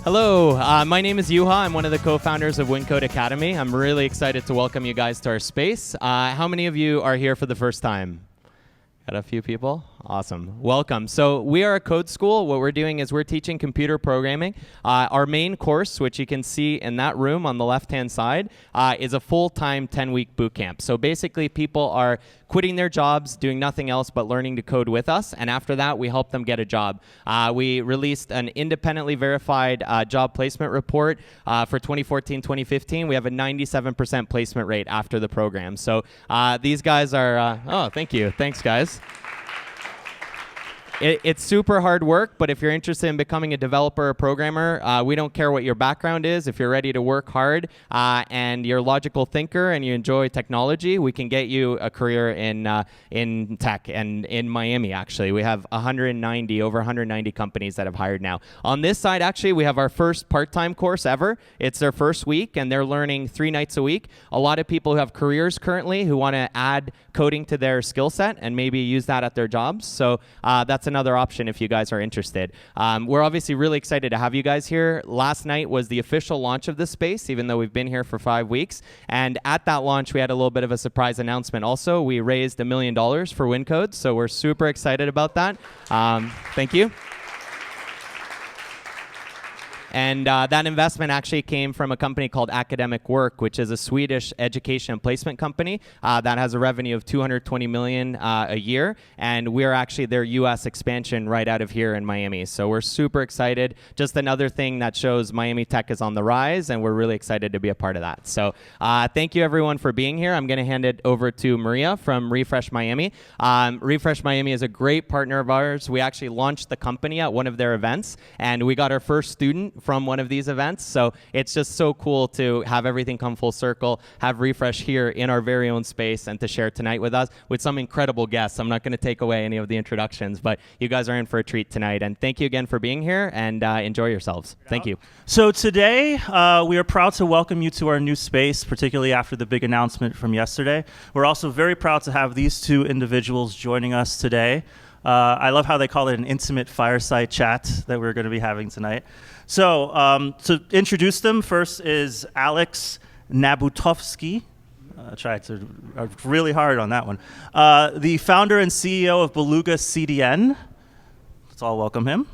Hello, my name is Yuha. I'm one of the co-founders of WinCode Academy. I'm really excited to welcome you guys to our space. How many of you are here for the first time? Got a few people? Awesome. Welcome. So we are a code school. What we're doing is we're teaching computer programming. Our main course, which you can see in that room on the left-hand side, is a full-time 10-week boot camp. So basically, people are quitting their jobs, doing nothing else but learning to code with us. And after that, we help them get a job. We released an independently verified job placement report for 2014-2015. We have a 97% placement rate after the program. So these guys are, oh, thank you. Thanks, guys. It's super hard work, but if you're interested in becoming a developer or programmer, we don't care what your background is. If you're ready to work hard and you're a logical thinker and you enjoy technology, we can get you a career in tech and in Miami, actually. We have over 190 companies that have hired now. On this side, actually, we have our first part-time course ever. It's their first week, and they're learning 3 nights a week. A lot of people who have careers currently who want to add coding to their skill set and maybe use that at their jobs. So that's another option if you guys are interested. We're obviously really excited to have you guys here. Last night was the official launch of this space, even though we've been here for 5 weeks. And at that launch, we had a little bit of a surprise announcement. Also, we raised $1 million for WinCode, so we're super excited about that. Thank you. And that investment actually came from a company called Academic Work, which is a Swedish education and placement company that has a revenue of $220 million a year. And we're actually their US expansion right out of here in Miami. So we're super excited. Just another thing that shows Miami tech is on the rise, and we're really excited to be a part of that. So thank you, everyone, for being here. I'm going to hand it over to Maria from Refresh Miami. Refresh Miami is a great partner of ours. We actually launched the company at one of their events, and we got our first student from one of these events. So it's just so cool to have everything come full circle, have Refresh here in our very own space, and to share tonight with us with some incredible guests. I'm not going to take away any of the introductions, but you guys are in for a treat tonight. And thank you again for being here, and enjoy yourselves. Thank you. So today, we are proud to welcome you to our new space, particularly after the big announcement from yesterday. We're also very proud to have these 2 individuals joining us today. I love how they call it an intimate fireside chat that we're going to be having tonight. So to introduce them, first is Alex Nabutovsky. Tried to really hard on that one. The founder and CEO of BelugaCDN. Let's all welcome him.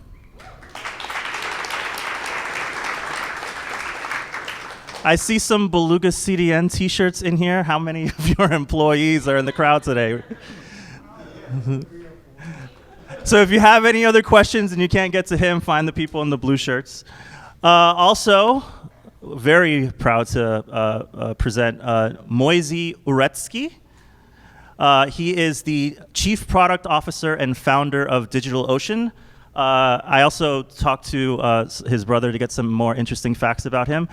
I see some BelugaCDN t-shirts in here. How many of your employees are in the crowd today? So if you have any other questions and you can't get to him, find the people in the blue shirts. Also, very proud to present Moisey Uretsky. He is the Chief Product Officer and founder of DigitalOcean. I also talked to his brother to get some more interesting facts about him.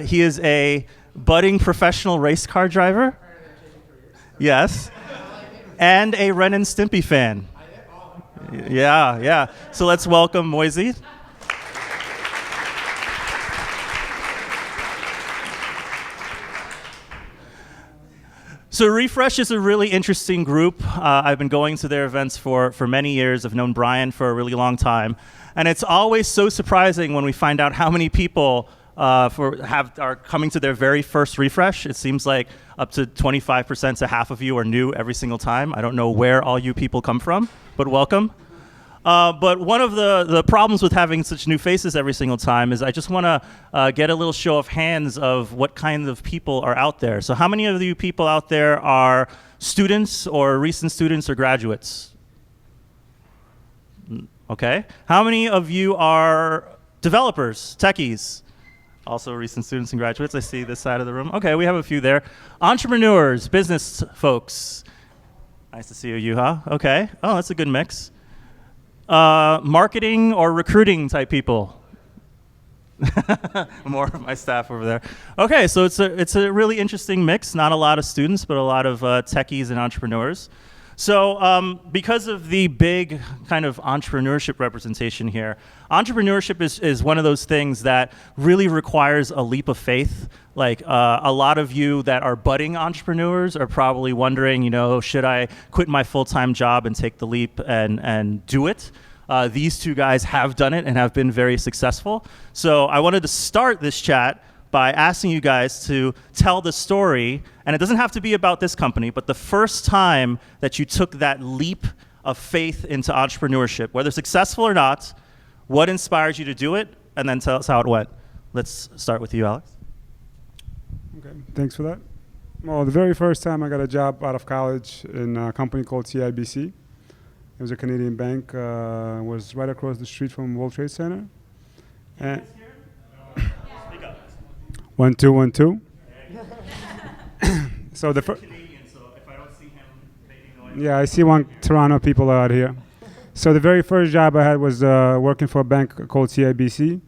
He is a budding professional race car driver. Yes. And a Ren and Stimpy fan. Yeah. So let's welcome Moisey. So Refresh is a really interesting group. I've been going to their events for many years. I've known Brian for a really long time. And it's always so surprising when we find out how many people are coming to their very first Refresh. It seems like up to 25% to half of you are new every single time. I don't know where all you people come from, but welcome. But one of the problems with having such new faces every single time is I just want to get a little show of hands of what kind of people are out there. So how many of you people out there are students or recent students or graduates? Okay. How many of you are developers, techies? Also recent students and graduates. I see this side of the room. Okay, we have a few there. Entrepreneurs, business folks. Nice to see you, Yuha. Okay. Oh, that's a good mix. Marketing or recruiting type people. More of my staff over there. Okay, so it's a really interesting mix. Not a lot of students, but a lot of techies and entrepreneurs. So because of the big kind of entrepreneurship representation here, entrepreneurship is one of those things that really requires a leap of faith. Like a lot of you that are budding entrepreneurs are probably wondering, should I quit my full-time job and take the leap and do it? these two guys have done it and have been very successful. So I wanted to start this chat by asking you guys to tell the story, and it doesn't have to be about this company, but the first time that you took that leap of faith into entrepreneurship, whether successful or not, what inspired you to do it, and then tell us how it went. Let's start with you, Alex. Okay, thanks for that. Well, the very first time I got a job out of college in a company called CIBC. It was a Canadian bank, was right across the street from World Trade Center. And 1 2 1 2. So the first. Yeah, I see one Toronto people out here. So the very first job I had was working for a bank called CIBC,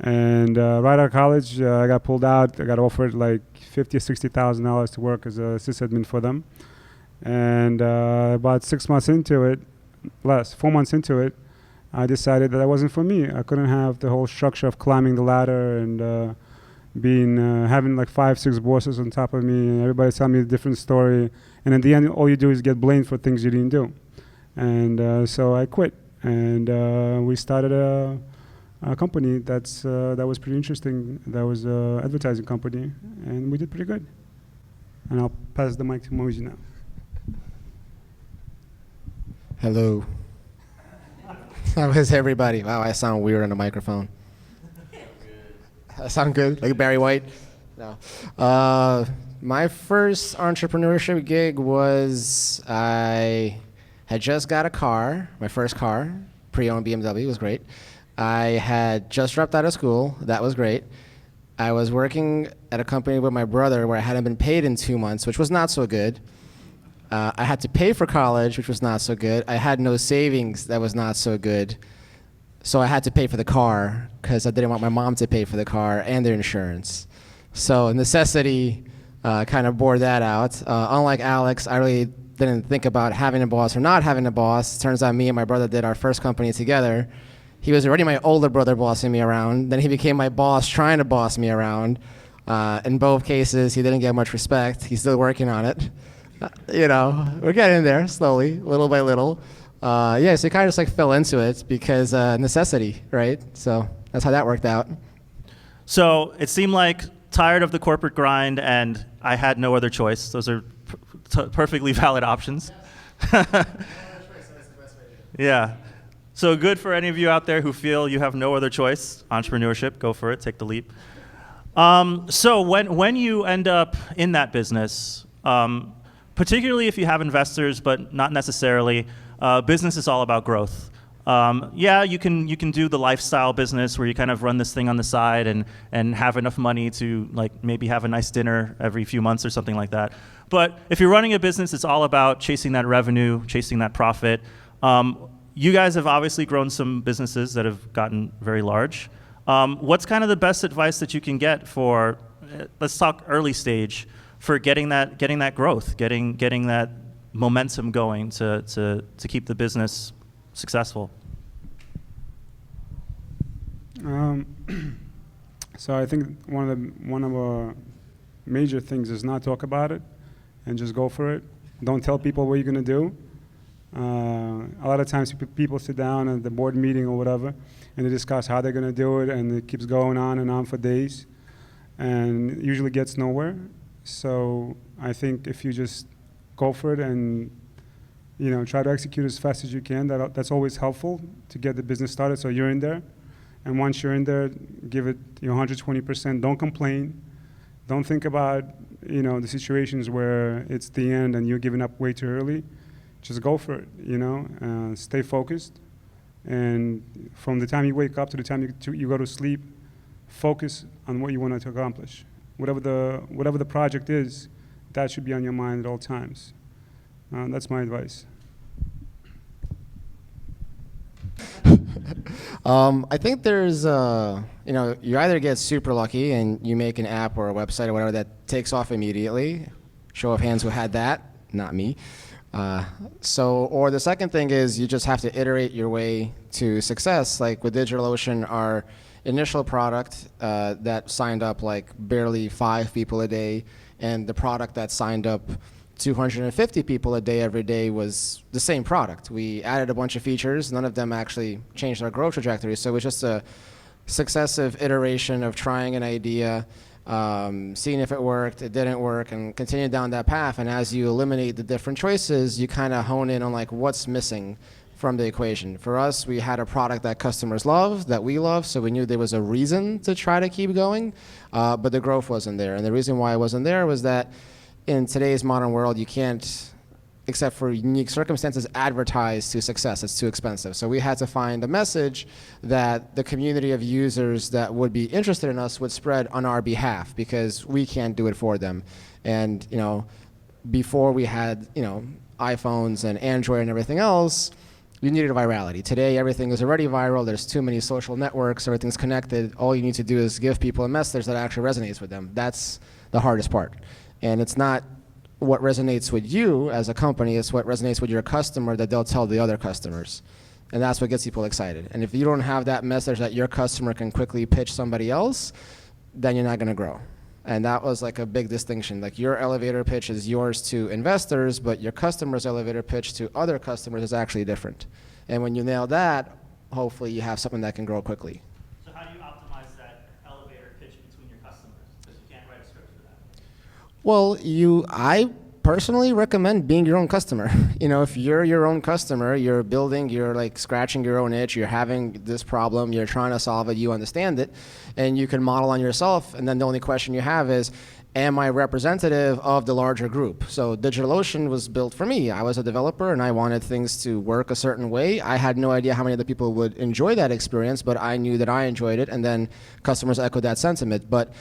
and right out of college, I got pulled out. I got offered like $50,000 or $60,000 to work as a sysadmin for them, and about 6 months into it, 4 months into it, I decided that wasn't for me. I couldn't have the whole structure of climbing the ladder and having like 5, 6 bosses on top of me, and everybody telling me a different story. And in the end, all you do is get blamed for things you didn't do. And so I quit, and we started a company that was pretty interesting. That was an advertising company, and we did pretty good. And I'll pass the mic to Moji now. Hello. How is everybody? Wow, I sound weird on the microphone. I sound good, like Barry White? No. My first entrepreneurship gig was I had just got a car, my first car, pre-owned BMW, was great. I had just dropped out of school, that was great. I was working at a company with my brother where I hadn't been paid in 2 months, which was not so good. I had to pay for college, which was not so good. I had no savings, that was not so good. So I had to pay for the car because I didn't want my mom to pay for the car and their insurance. So necessity kind of bore that out. Unlike Alex, I really didn't think about having a boss or not having a boss. Turns out me and my brother did our first company together. He was already my older brother bossing me around. Then he became my boss trying to boss me around. In both cases, he didn't get much respect. He's still working on it. We're getting there slowly, little by little. So he kind of just like fell into it because necessity, right? So that's how that worked out. So it seemed like tired of the corporate grind, and I had no other choice. Those are perfectly valid options. Yeah. So good for any of you out there who feel you have no other choice. Entrepreneurship, go for it, take the leap. So when you end up in that business, particularly if you have investors, but not necessarily, business is all about growth. You can do the lifestyle business where you kind of run this thing on the side and have enough money to like maybe have a nice dinner every few months or something like that. But if you're running a business, it's all about chasing that revenue, chasing that profit. You guys have obviously grown some businesses that have gotten very large. What's kind of the best advice that you can get for, let's talk early stage, for getting that growth, getting that momentum going to keep the business successful? So I think one of the major things is not talk about it and just go for it. Don't tell people what you're going to do. A lot of times people sit down at the board meeting or whatever and they discuss how they're going to do it, and it keeps going on and on for days and it usually gets nowhere. So I think if you just go for it and try to execute as fast as you can, that's always helpful to get the business started. So you're in there, and once you're in there, give it 120%. Don't complain. Don't think about the situations where it's the end and you're giving up way too early. Just go for it. Stay focused, and from the time you wake up to the time you go to sleep, focus on what you want to accomplish. Whatever the project is, that should be on your mind at all times. That's my advice. I think there's, you either get super lucky and you make an app or a website or whatever that takes off immediately. Show of hands who had that, not me. Or the second thing is you just have to iterate your way to success. Like with DigitalOcean, our initial product that signed up like barely 5 people a day, and the product that signed up 250 people a day every day was the same product. We added a bunch of features. None of them actually changed our growth trajectory. So it was just a successive iteration of trying an idea, seeing if it worked, it didn't work, and continuing down that path. And as you eliminate the different choices, you kind of hone in on like what's missing from the equation. For us, we had a product that customers loved, that we loved, so we knew there was a reason to try to keep going, but the growth wasn't there. And the reason why it wasn't there was that in today's modern world, you can't, except for unique circumstances, advertise to success. It's too expensive. So we had to find a message that the community of users that would be interested in us would spread on our behalf, because we can't do it for them. And before we had iPhones and Android and everything else, you needed virality. Today, everything is already viral. There's too many social networks. Everything's connected. All you need to do is give people a message that actually resonates with them. That's the hardest part. And it's not what resonates with you as a company, it's what resonates with your customer that they'll tell the other customers. And that's what gets people excited. And if you don't have that message that your customer can quickly pitch somebody else, then you're not going to grow. And that was like a big distinction. Like your elevator pitch is yours to investors, but your customer's elevator pitch to other customers is actually different. And when you nail that, hopefully you have something that can grow quickly. So how do you optimize that elevator pitch between your customers? Because you can't write a script for that. Well, I personally recommend being your own customer. If you're your own customer, you're building, you're like scratching your own itch, you're having this problem, you're trying to solve it, you understand it, and you can model on yourself, and then the only question you have is, am I representative of the larger group? So DigitalOcean was built for me. I was a developer and I wanted things to work a certain way. I had no idea how many other people would enjoy that experience, but I knew that I enjoyed it, and then customers echoed that sentiment. But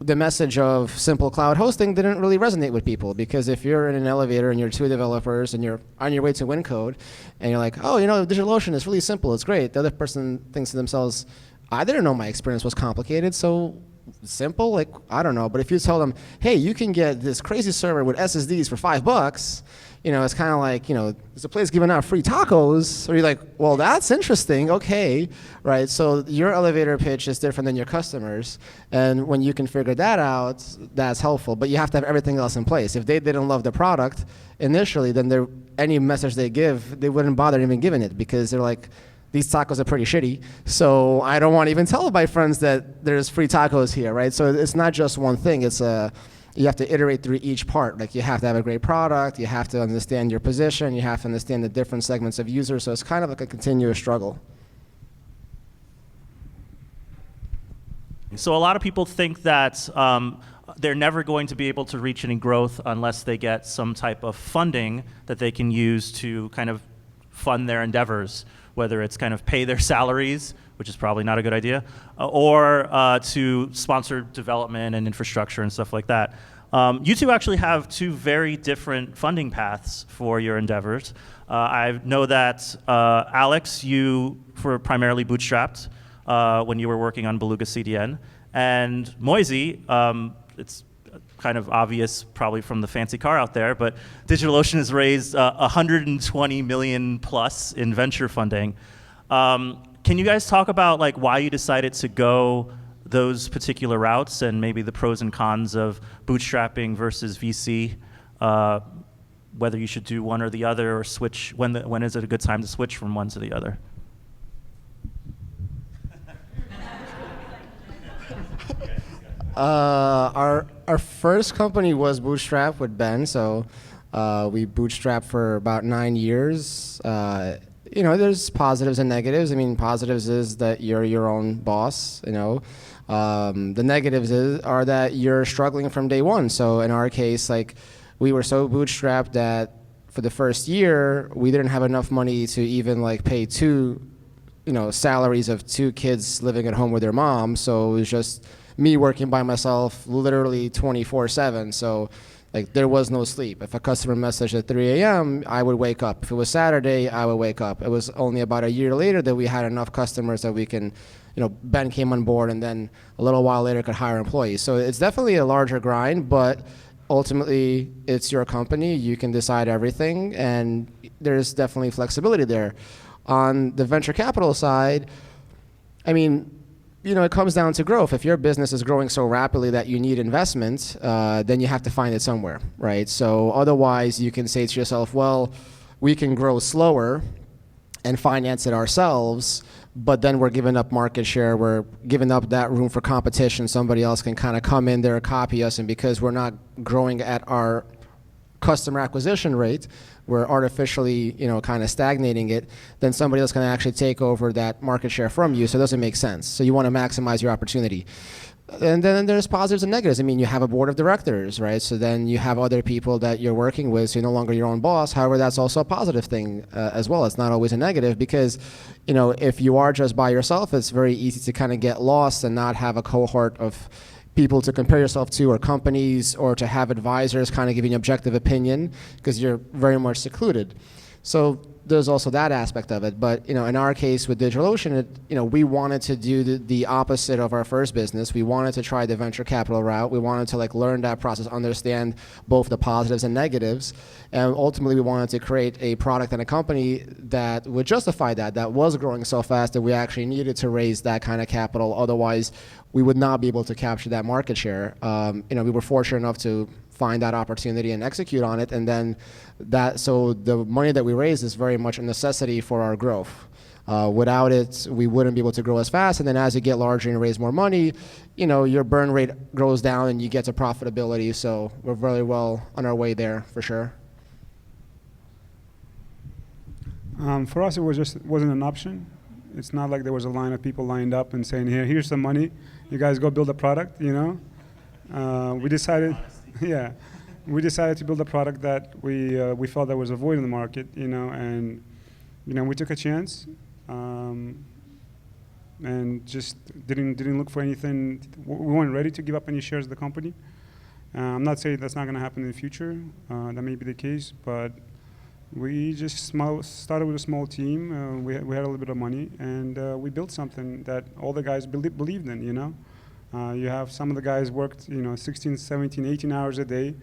the message of simple cloud hosting didn't really resonate with people, because if you're in an elevator and you're two developers and you're on your way to win code and you're like, oh, DigitalOcean is really simple, it's great. The other person thinks to themselves, I didn't know my experience was complicated, so simple? Like, I don't know. But if you tell them, hey, you can get this crazy server with SSDs for $5, it's kind of like, there's a place giving out free tacos. Or you're like, well, that's interesting. Okay, right? So your elevator pitch is different than your customers. And when you can figure that out, that's helpful. But you have to have everything else in place. If they didn't love the product initially, then any message they give, they wouldn't bother even giving it, because they're like, these tacos are pretty shitty, so I don't want to even tell my friends that there's free tacos here, right? So it's not just one thing. It's you have to iterate through each part. Like, you have to have a great product, you have to understand your position, you have to understand the different segments of users, so it's kind of like a continuous struggle. So a lot of people think that they're never going to be able to reach any growth unless they get some type of funding that they can use to kind of fund their endeavors, whether it's kind of pay their salaries, which is probably not a good idea, or to sponsor development and infrastructure and stuff like that. You two actually have two very different funding paths for your endeavors. I know that, Alex, you were primarily bootstrapped when you were working on BelugaCDN, and Moisey, it's kind of obvious probably from the fancy car out there, but DigitalOcean has raised 120 million plus in venture funding. Can you guys talk about like why you decided to go those particular routes, and maybe the pros and cons of bootstrapping versus VC, whether you should do one or the other, or switch, when is it a good time to switch from one to the other? Our first company was bootstrapped with Ben, so we bootstrapped for about 9 years. There's positives and negatives. I mean, positives is that you're your own boss, The negatives are that you're struggling from day one. So in our case, like, we were so bootstrapped that for the first year, we didn't have enough money to even like pay salaries of 2 kids living at home with their mom. So it was just me working by myself literally 24/7. So like, there was no sleep. If a customer messaged at 3 a.m., I would wake up. If it was Saturday, I would wake up. It was only about a year later that we had enough customers that we can, Ben came on board, and then a little while later could hire employees. So it's definitely a larger grind, but ultimately it's your company. You can decide everything, and there's definitely flexibility there. On the venture capital side, I mean, it comes down to growth. If your business is growing so rapidly that you need investment, then you have to find it somewhere, right? So otherwise, you can say to yourself, well, we can grow slower and finance it ourselves, but then we're giving up market share. We're giving up that room for competition. Somebody else can kind of come in there and copy us, and because we're not growing at our customer acquisition rate, we're artificially, kind of stagnating it, then somebody else can actually take over that market share from you, so it doesn't make sense. So you want to maximize your opportunity. And then there's positives and negatives. I mean, you have a board of directors, right? So then you have other people that you're working with, so you're no longer your own boss. However, that's also a positive thing as well. It's not always a negative because, if you are just by yourself, it's very easy to kind of get lost and not have a cohort of people to compare yourself to, or companies, or to have advisors kind of giving you objective opinion because you're very much secluded. So there's also that aspect of it. But in our case with DigitalOcean, we wanted to do the opposite of our first business. We wanted to try the venture capital route. We wanted to learn that process, understand both the positives and negatives, and ultimately we wanted to create a product and a company that would justify that was growing so fast that we actually needed to raise that kind of capital. Otherwise, we would not be able to capture that market share. We were fortunate enough to find that opportunity and execute on it, and then so the money that we raised is very much a necessity for our growth. Without it, we wouldn't be able to grow as fast, and then as you get larger and raise more money, your burn rate goes down and you get to profitability, so we're very well on our way there for sure. For us, it wasn't an option. It's not like there was a line of people lined up and saying, here's some money, you guys go build a product, We decided, we decided to build a product that we felt there was a void in the market, and we took a chance, and just didn't look for anything. We weren't ready to give up any shares of the company. I'm not saying that's not going to happen in the future. That may be the case, but we just started with a small team. We had a little bit of money, and we built something that all the guys believed in, You have some of the guys worked, 16, 17, 18 hours a day.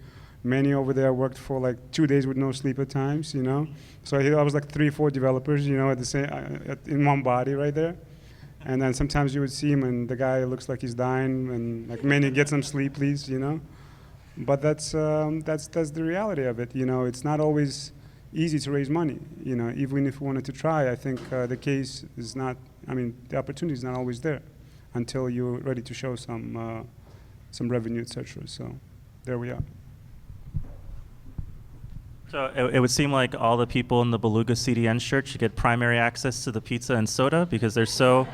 Many over there worked for 2 days with no sleep at times, So I was 3 or 4 developers, at the same in one body right there. And then sometimes you would see him, and the guy looks like he's dying, and Manny, get some sleep, please, But that's the reality of it, It's not always easy to raise money, Even if we wanted to try, I think the case is not. The opportunity is not always there until you're ready to show some revenue, etc. So there we are. So it would seem like all the people in the BelugaCDN shirt should get primary access to the pizza and soda because they're so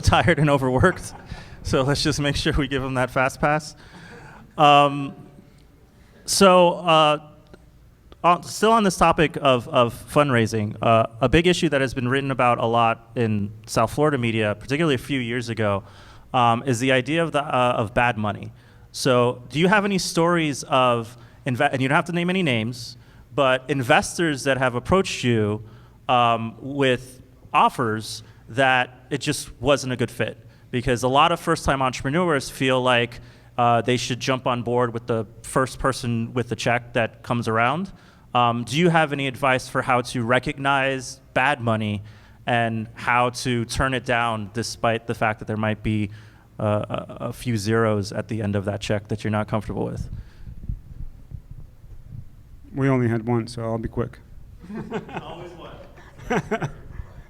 tired and overworked. So let's just make sure we give them that fast pass. Still on this topic of fundraising, a big issue that has been written about a lot in South Florida media, particularly a few years ago, is the idea of bad money. So do you have any stories of, and you don't have to name any names, but investors that have approached you with offers that it just wasn't a good fit? Because a lot of first-time entrepreneurs feel like they should jump on board with the first person with the check that comes around. Do you have any advice for how to recognize bad money and how to turn it down despite the fact that there might be a few zeros at the end of that check that you're not comfortable with? We only had one, so I'll be quick. Always one.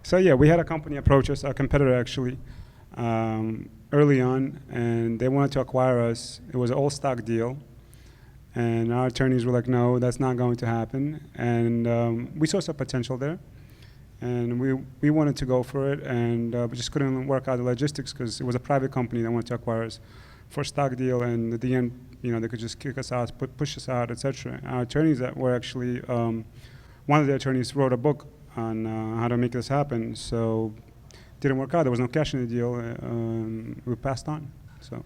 So yeah, we had a company approach us, a competitor actually, early on, and they wanted to acquire us. It was an all-stock deal. And our attorneys were like, no, that's not going to happen. And we saw some potential there. And we wanted to go for it, and we just couldn't work out the logistics because it was a private company that wanted to acquire us for a stock deal. And at the end, they could just kick us out, push us out, etc. Our attorneys that were actually, one of the attorneys wrote a book on how to make this happen. So it didn't work out. There was no cash in the deal. We passed on. So.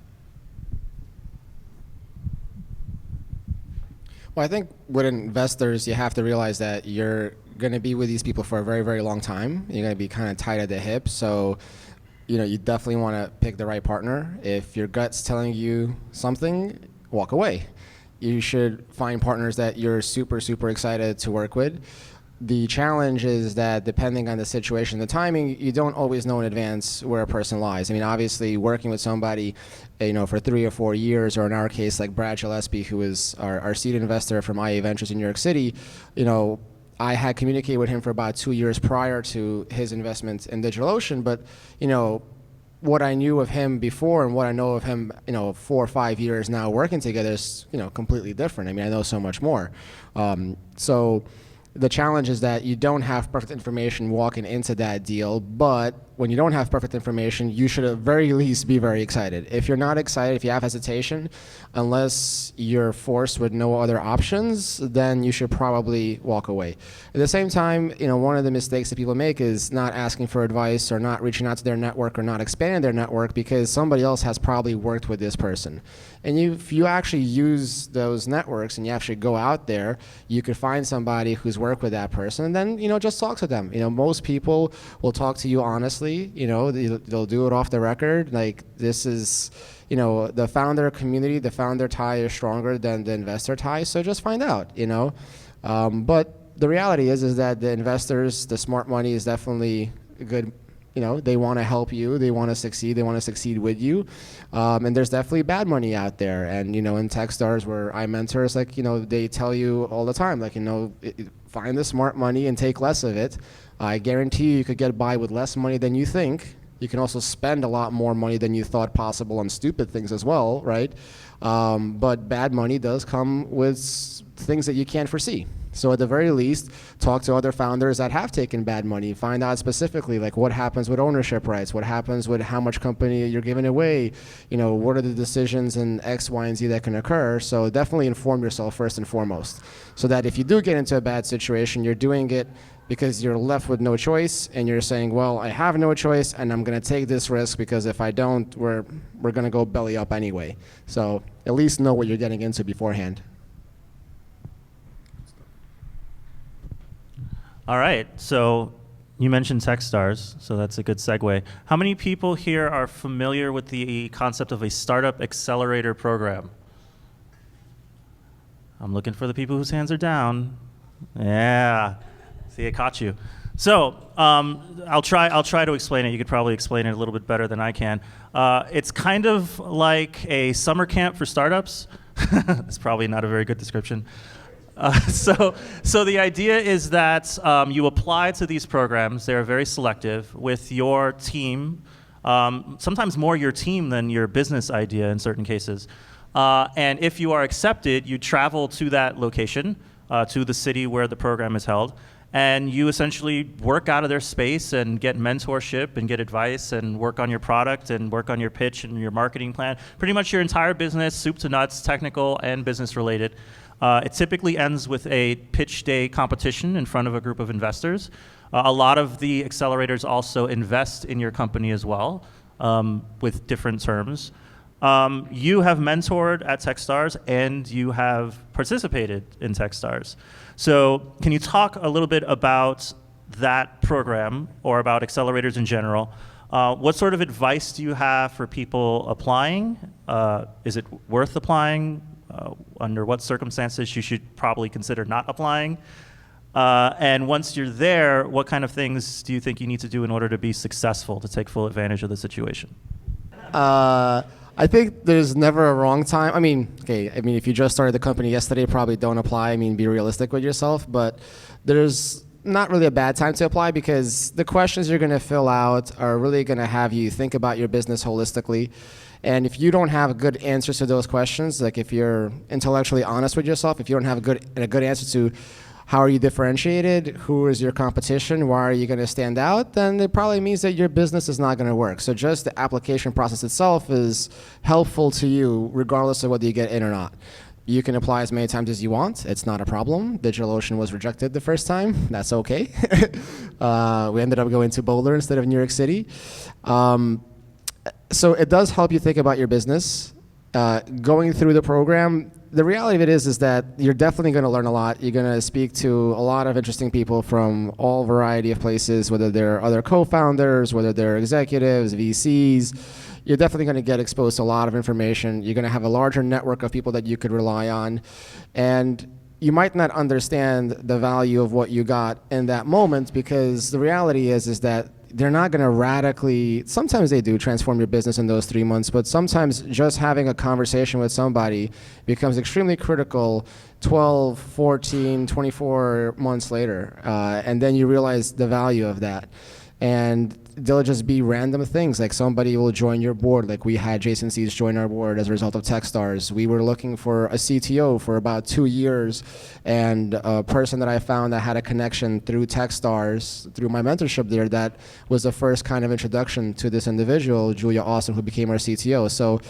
Well, I think with investors, you have to realize that you're going to be with these people for a very, very long time. You're going to be kind of tight at the hip. So, you definitely want to pick the right partner. If your gut's telling you something, walk away. You should find partners that you're super, super excited to work with. The challenge is that depending on the situation, the timing, you don't always know in advance where a person lies. I mean, obviously, working with somebody, for 3 or 4 years, or in our case, like Brad Gillespie, who is our seed investor from IA Ventures in New York City, I had communicated with him for about 2 years prior to his investment in DigitalOcean, but, what I knew of him before and what I know of him, 4 or 5 years now working together is, completely different. I mean, I know so much more. So the challenge is that you don't have perfect information walking into that deal, but when you don't have perfect information, you should at very least be very excited. If you're not excited, if you have hesitation, unless you're forced with no other options, then you should probably walk away. At the same time, one of the mistakes that people make is not asking for advice or not reaching out to their network or not expanding their network because somebody else has probably worked with this person. And if you actually use those networks and you actually go out there, you could find somebody who's worked with that person and then, just talk to them. Most people will talk to you honestly. They'll do it off the record. Like, this is, the founder community, the founder tie is stronger than the investor tie, so just find out, But the reality is that the investors, the smart money is definitely good. They want to help you, they want to succeed with you. And there's definitely bad money out there. And, in Techstars where I mentor, it's like, they tell you all the time, like, find the smart money and take less of it. I guarantee you could get by with less money than you think. You can also spend a lot more money than you thought possible on stupid things as well, right? But bad money does come with things that you can't foresee. So at the very least, talk to other founders that have taken bad money. Find out specifically, like, what happens with ownership rights, what happens with how much company you're giving away, what are the decisions in X, Y, and Z that can occur. So definitely inform yourself first and foremost, so that if you do get into a bad situation, you're doing it because you're left with no choice, and you're saying, well, I have no choice, and I'm going to take this risk because if I don't, we're going to go belly up anyway. So at least know what you're getting into beforehand. All right, so you mentioned Techstars, so that's a good segue. How many people here are familiar with the concept of a startup accelerator program? I'm looking for the people whose hands are down. Yeah, see, I caught you. So I'll try to explain it. You could probably explain it a little bit better than I can. It's kind of like a summer camp for startups. That's probably not a very good description. So the idea is that you apply to these programs. They're very selective with your team, sometimes more your team than your business idea in certain cases. And if you are accepted, you travel to that location, to the city where the program is held, and you essentially work out of their space and get mentorship and get advice and work on your product and work on your pitch and your marketing plan. Pretty much your entire business, soup to nuts, technical and business related. It typically ends with a pitch day competition in front of a group of investors. A lot of the accelerators also invest in your company as well, with different terms. You have mentored at Techstars and you have participated in Techstars. So can you talk a little bit about that program or about accelerators in general? What sort of advice do you have for people applying? Is it worth applying? Under what circumstances you should probably consider not applying? And once you're there, what kind of things do you think you need to do in order to be successful, to take full advantage of the situation? I think there's never a wrong time. I mean, if you just started the company yesterday, probably don't apply. I mean, be realistic with yourself. But there's not really a bad time to apply because the questions you're going to fill out are really going to have you think about your business holistically. And if you don't have good answers to those questions, like if you're intellectually honest with yourself, if you don't have a good answer to how are you differentiated, who is your competition, why are you going to stand out, then it probably means that your business is not going to work. So just the application process itself is helpful to you regardless of whether you get in or not. You can apply as many times as you want. It's not a problem. DigitalOcean was rejected the first time. That's okay. We ended up going to Boulder instead of New York City. So it does help you think about your business. Going through the program, the reality of it is that you're definitely going to learn a lot. You're going to speak to a lot of interesting people from all variety of places, whether they're other co-founders, whether they're executives, VCs. You're definitely going to get exposed to a lot of information. You're going to have a larger network of people that you could rely on. And you might not understand the value of what you got in that moment, because the reality is that they're not going to radically, sometimes they do transform your business in those 3 months, but sometimes just having a conversation with somebody becomes extremely critical 12, 14, 24 months later. And then you realize the value of that. And they'll just be random things, like somebody will join your board, like we had Jason Seeds join our board as a result of Techstars. We were looking for a CTO for about 2 years, and a person that I found that had a connection through Techstars, through my mentorship there, that was the first kind of introduction to this individual, Julia Austin, who became our CTO. So,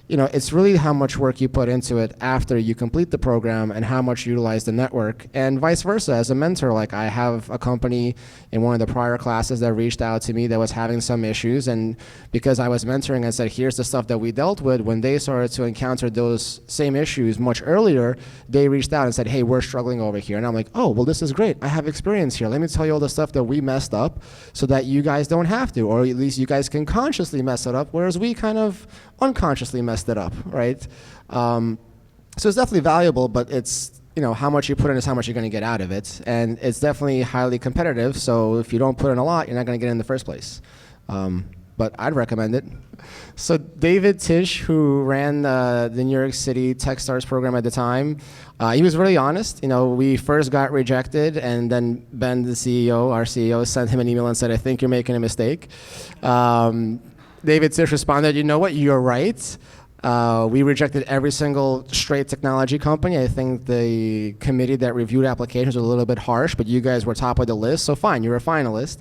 you know, it's really how much work you put into it after you complete the program and how much you utilize the network, and vice versa. As a mentor, like I have a company in one of the prior classes that reached out to me that was having some issues, and because I was mentoring and said, here's the stuff that we dealt with, when they started to encounter those same issues much earlier, they reached out and said, hey, we're struggling over here. And I'm like, oh, well, this is great. I have experience here. Let me tell you all the stuff that we messed up so that you guys don't have to, or at least you guys can consciously mess it up, whereas we kind of unconsciously messed it up, right? So it's definitely valuable, but it's, you know, how much you put in is how much you're going to get out of it. And it's definitely highly competitive, so if you don't put in a lot, you're not going to get in the first place. But I'd recommend it. So David Tisch, who ran the New York City Techstars program at the time, he was really honest. You know, we first got rejected, and then Ben, the CEO, our CEO, sent him an email and said, I think you're making a mistake. David Tisch responded, you know what, you're right. We rejected every single straight technology company. I think the committee that reviewed applications was a little bit harsh, but you guys were top of the list, so fine, you're a finalist.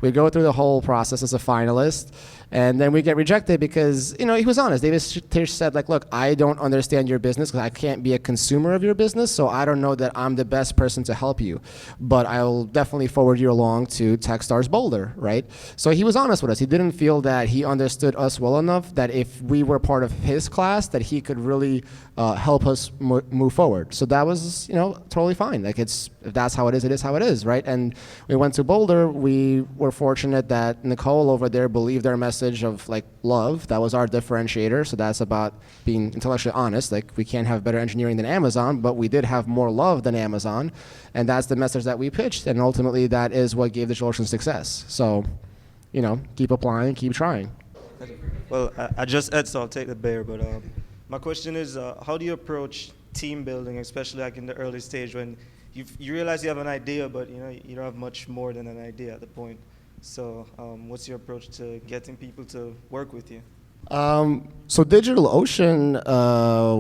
We go through the whole process as a finalist, and then we get rejected because, you know, he was honest. David Tisch said, like, look, I don't understand your business because I can't be a consumer of your business, so I don't know that I'm the best person to help you. But I'll definitely forward you along to Techstars Boulder, right? So he was honest with us. He didn't feel that he understood us well enough that if we were part of his class, that he could really help us move forward. So that was, you know, totally fine. Like, if that's how it is how it is, right? And we went to Boulder. We were fortunate that Nicole over there believed our message of, like, love. That was our differentiator. So that's about being intellectually honest. Like, we can't have better engineering than Amazon, but we did have more love than Amazon. And that's the message that we pitched. And ultimately, that is what gave DigitalOcean success. So, you know, keep applying, keep trying. Well, I just ate, so I'll take the bear. But my question is, how do you approach team building, especially like in the early stage when you realize you have an idea, but you know you don't have much more than an idea at the point. So what's your approach to getting people to work with you? So DigitalOcean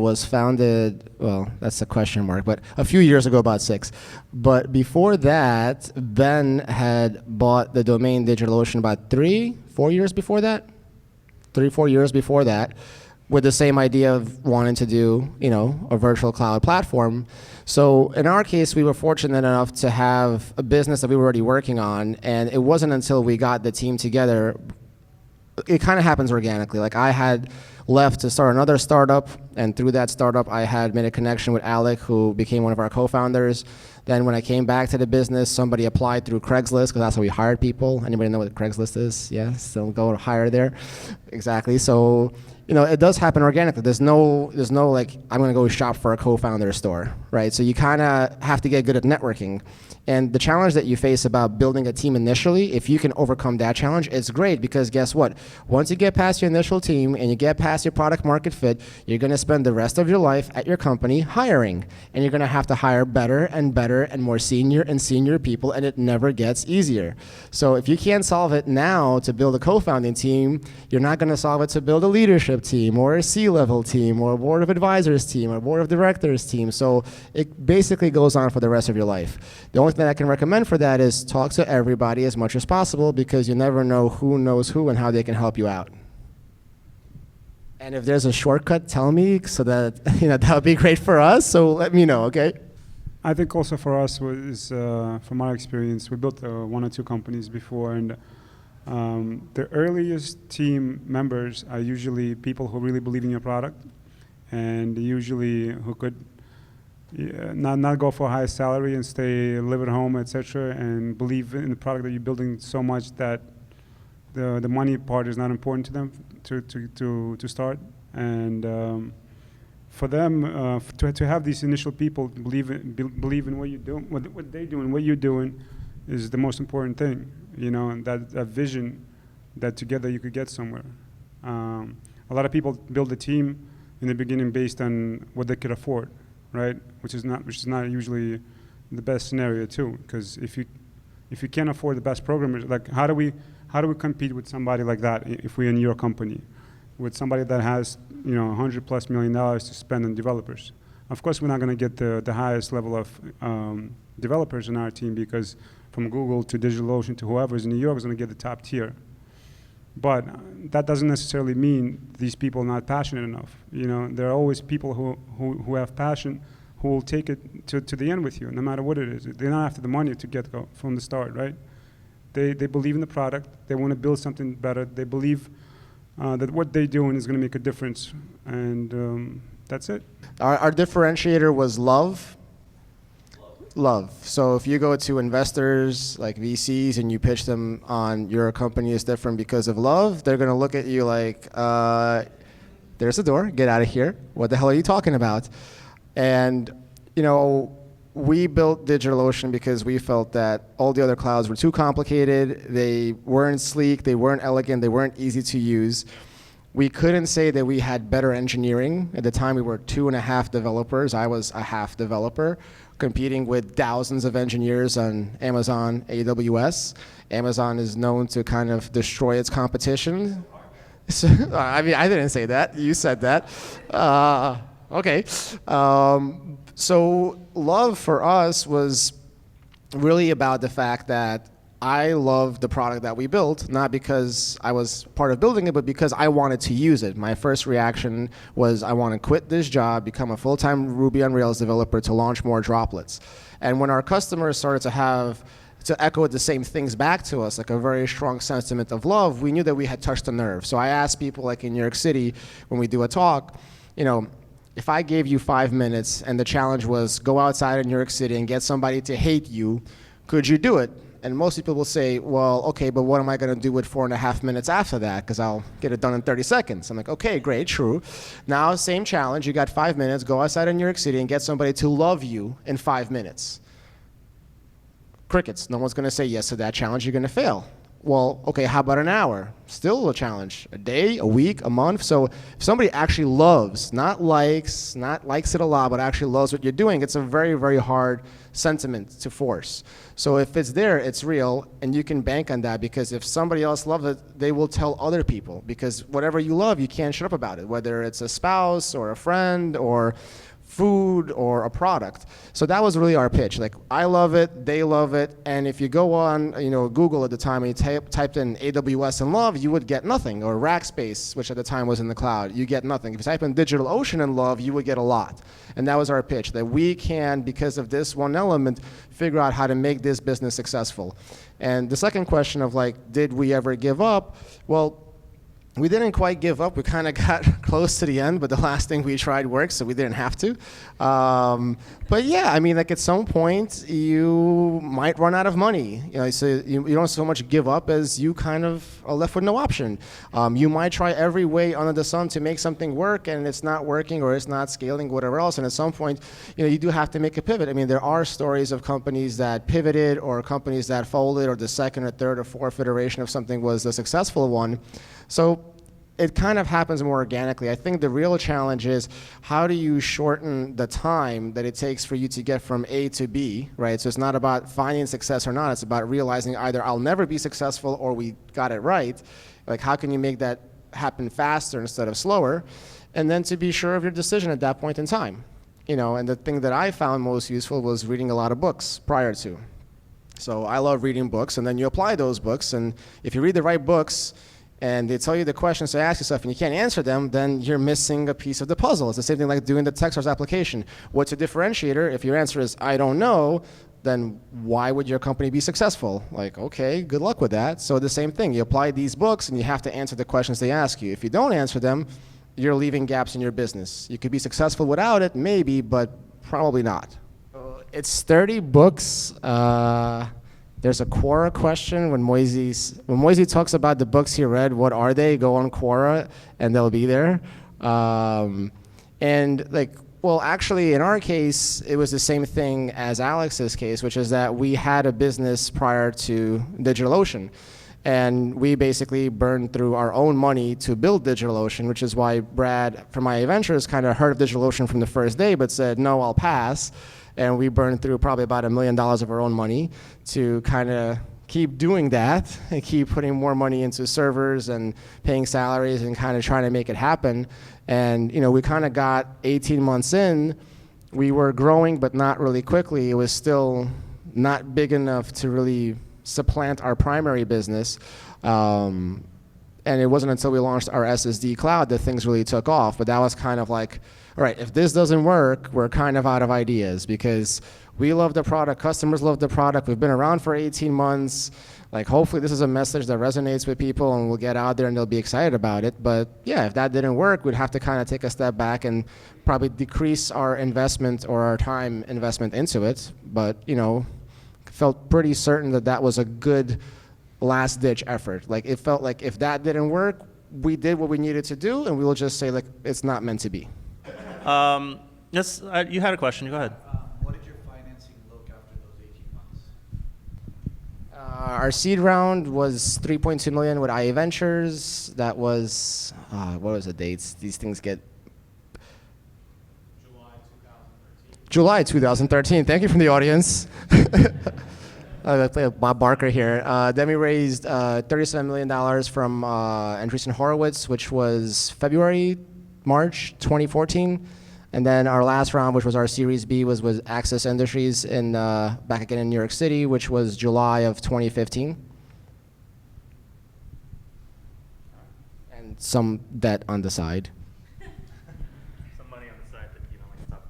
was founded, well, that's a question mark, but a few years ago, about 6. But before that, Ben had bought the domain DigitalOcean about 3-4 years before that. 3-4 years before that, with the same idea of wanting to do, you know, a virtual cloud platform. So in our case, we were fortunate enough to have a business that we were already working on, and it wasn't until we got the team together, it kind of happens organically. Like, I had left to start another startup, and through that startup, I had made a connection with Alec, who became one of our co-founders. Then when I came back to the business, somebody applied through Craigslist, because that's how we hired people. Anybody know what Craigslist is? Yeah, so go hire there. Exactly. So, you know, it does happen organically. There's no like, I'm going to go shop for a co-founder store, right? So you kind of have to get good at networking. And the challenge that you face about building a team initially, if you can overcome that challenge, it's great, because guess what? Once you get past your initial team and you get past your product market fit, you're going to spend the rest of your life at your company hiring. And you're going to have to hire better and better and more senior people, and it never gets easier. So if you can't solve it now to build a co-founding team, you're not going to solve it to build a leadership team or a C-level team or a board of advisors team or a board of directors team. So it basically goes on for the rest of your life. The only thing I can recommend for that is talk to everybody as much as possible, because you never know who knows who and how they can help you out. And if there's a shortcut, tell me, so that, you know, that would be great for us. So let me know, okay? I think also for us was, from our experience, we built 1 or 2 companies before, and the earliest team members are usually people who really believe in your product, and usually who could not go for a high salary and live at home, etc., and believe in the product that you're building so much that the money part is not important to them to start. And for them, to have these initial people believe in what you do, what they do, and what you're doing, is the most important thing. You know, and that vision, that together you could get somewhere. A lot of people build a team in the beginning based on what they could afford, right? Which is not usually the best scenario too. Because if you can't afford the best programmers, like how do we compete with somebody like that if we're in your company, with somebody that has $100+ million to spend on developers? Of course, we're not going to get the highest level of developers in our team, because from Google to DigitalOcean to whoever's in New York is going to get the top tier. But that doesn't necessarily mean these people are not passionate enough. You know, there are always people who have passion, who will take it to the end with you, no matter what it is. They're not after the money to get go from the start, right? They believe in the product. They want to build something better. They believe that what they're doing is going to make a difference, and that's it. Our differentiator was love. Love. So if you go to investors like VCs and you pitch them on your company is different because of love, they're going to look at you like, there's the door, get out of here. What the hell are you talking about? And, you know, we built DigitalOcean because we felt that all the other clouds were too complicated. They weren't sleek, they weren't elegant, they weren't easy to use. We couldn't say that we had better engineering. At the time, we were 2.5 developers. I was a half developer, competing with thousands of engineers on Amazon AWS. Amazon is known to kind of destroy its competition. So, I mean, I didn't say that. You said that. Okay. So love for us was really about the fact that I loved the product that we built, not because I was part of building it, but because I wanted to use it. My first reaction was, I want to quit this job, become a full-time Ruby on Rails developer to launch more droplets. And when our customers started to echo the same things back to us, like a very strong sentiment of love, we knew that we had touched a nerve. So I asked people, like in New York City, when we do a talk, you know, if I gave you 5 minutes and the challenge was go outside in New York City and get somebody to hate you, could you do it? And most people will say, well, okay, but what am I going to do with 4.5 minutes after that? Because I'll get it done in 30 seconds. I'm like, okay, great, true. Now, same challenge. You got 5 minutes. Go outside in New York City and get somebody to love you in 5 minutes. Crickets. No one's going to say yes to that challenge. You're going to fail. Well, okay, how about an hour? Still a challenge. A day, a week, a month. So if somebody actually loves, not likes it a lot, but actually loves what you're doing, it's a very, very hard sentiment to force. So if it's there, it's real, and you can bank on that, because if somebody else loves it, they will tell other people, because whatever you love, you can't shut up about it, whether it's a spouse or a friend or food or a product. So that was really our pitch. Like, I love it, they love it, and if you go on, Google at the time and you typed in AWS and love, you would get nothing, or Rackspace, which at the time was in the cloud, you get nothing. If you type in DigitalOcean and love, you would get a lot. And that was our pitch, that we can, because of this one element, figure out how to make this business successful. And the second question of did we ever give up? Well, we didn't quite give up. We kind of got close to the end, but the last thing we tried worked, so we didn't have to. But yeah, I mean, at some point, you might run out of money. So you don't so much give up as you kind of are left with no option. You might try every way under the sun to make something work, and it's not working, or it's not scaling, whatever else. And at some point, you do have to make a pivot. I mean, there are stories of companies that pivoted, or companies that folded, or the second or third or fourth iteration of something was the successful one. So it kind of happens more organically. I think the real challenge is, how do you shorten the time that it takes for you to get from A to B, right? So it's not about finding success or not. It's about realizing either I'll never be successful or we got it right. Like, how can you make that happen faster instead of slower? And then to be sure of your decision at that point in time. And the thing that I found most useful was reading a lot of books prior to. So I love reading books, and then you apply those books, and if you read the right books, and they tell you the questions to ask yourself, and you can't answer them, then you're missing a piece of the puzzle. It's the same thing like doing the Techstars application. What's a differentiator? If your answer is, I don't know, then why would your company be successful? Like, okay, good luck with that. So the same thing. You apply these books, and you have to answer the questions they ask you. If you don't answer them, you're leaving gaps in your business. You could be successful without it, maybe, but probably not. It's 30 books. There's a Quora question when Moisey talks about the books he read, what are they? Go on Quora and they'll be there. And like, well, actually, in our case, it was the same thing as Alex's case, which is that we had a business prior to DigitalOcean. And we basically burned through our own money to build DigitalOcean, which is why Brad from IA Ventures kind of heard of DigitalOcean from the first day, but said, no, I'll pass. And we burned through probably about $1 million of our own money to kind of keep doing that and keep putting more money into servers and paying salaries and kind of trying to make it happen. And we kind of got 18 months in. We were growing, but not really quickly. It was still not big enough to really supplant our primary business. And it wasn't until we launched our SSD cloud that things really took off. But that was kind of like, all right, if this doesn't work, we're kind of out of ideas, because we love the product, customers love the product, we've been around for 18 months. Like, hopefully this is a message that resonates with people and we'll get out there and they'll be excited about it. But yeah, if that didn't work, we'd have to kind of take a step back and probably decrease our investment or our time investment into it. But, felt pretty certain that that was a good last-ditch effort. Like, it felt like if that didn't work, we did what we needed to do, and we will just say, like, it's not meant to be. Yes, you had a question. Go ahead. What did your financing look after those 18 months? Our seed round was $3.2 million with IA Ventures. That was, what was the dates? These things get... July 2013. Thank you from the audience. I play Bob Barker here. Then we raised $37 million from Andreessen Horowitz, which was March 2014. And then our last round, which was our Series B, was with Access Industries back again in New York City, which was July of 2015. And some debt on the side. Some money on the side that you don't like to talk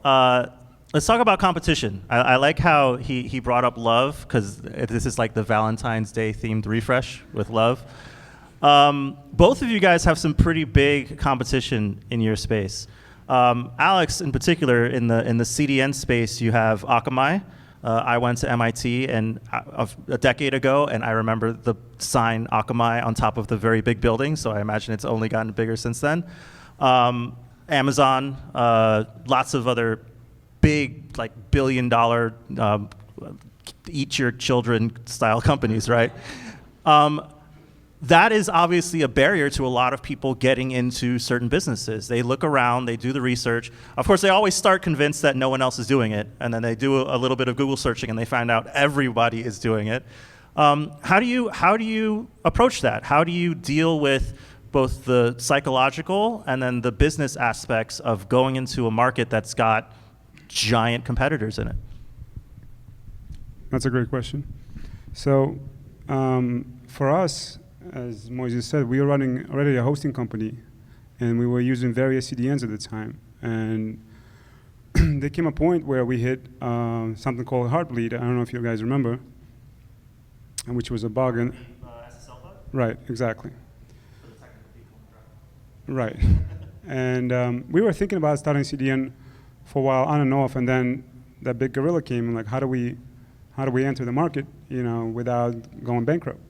about. Let's talk about competition. I like how he brought up love, because this is like the Valentine's Day themed refresh with love. Both of you guys have some pretty big competition in your space. Alex, in particular, in the CDN space, you have Akamai. I went to MIT a decade ago, and I remember the sign Akamai on top of the very big building, so I imagine it's only gotten bigger since then. Amazon, lots of other big, like billion-dollar, eat your children style companies, right? That is obviously a barrier to a lot of people getting into certain businesses. They look around, they do the research. Of course, they always start convinced that no one else is doing it, and then they do a little bit of Google searching and they find out everybody is doing it. How do you approach that? How do you deal with both the psychological and then the business aspects of going into a market that's got giant competitors in it? That's a great question. So for us, as Moises said, we were running already a hosting company, and we were using various CDNs at the time. And there came a point where we hit something called Heartbleed. I don't know if you guys remember, which was a bug. And SSL bug? Right, exactly. For the technical people. Right. And we were thinking about starting CDN for a while on and off, and then that big gorilla came, and like, how do we enter the market, without going bankrupt?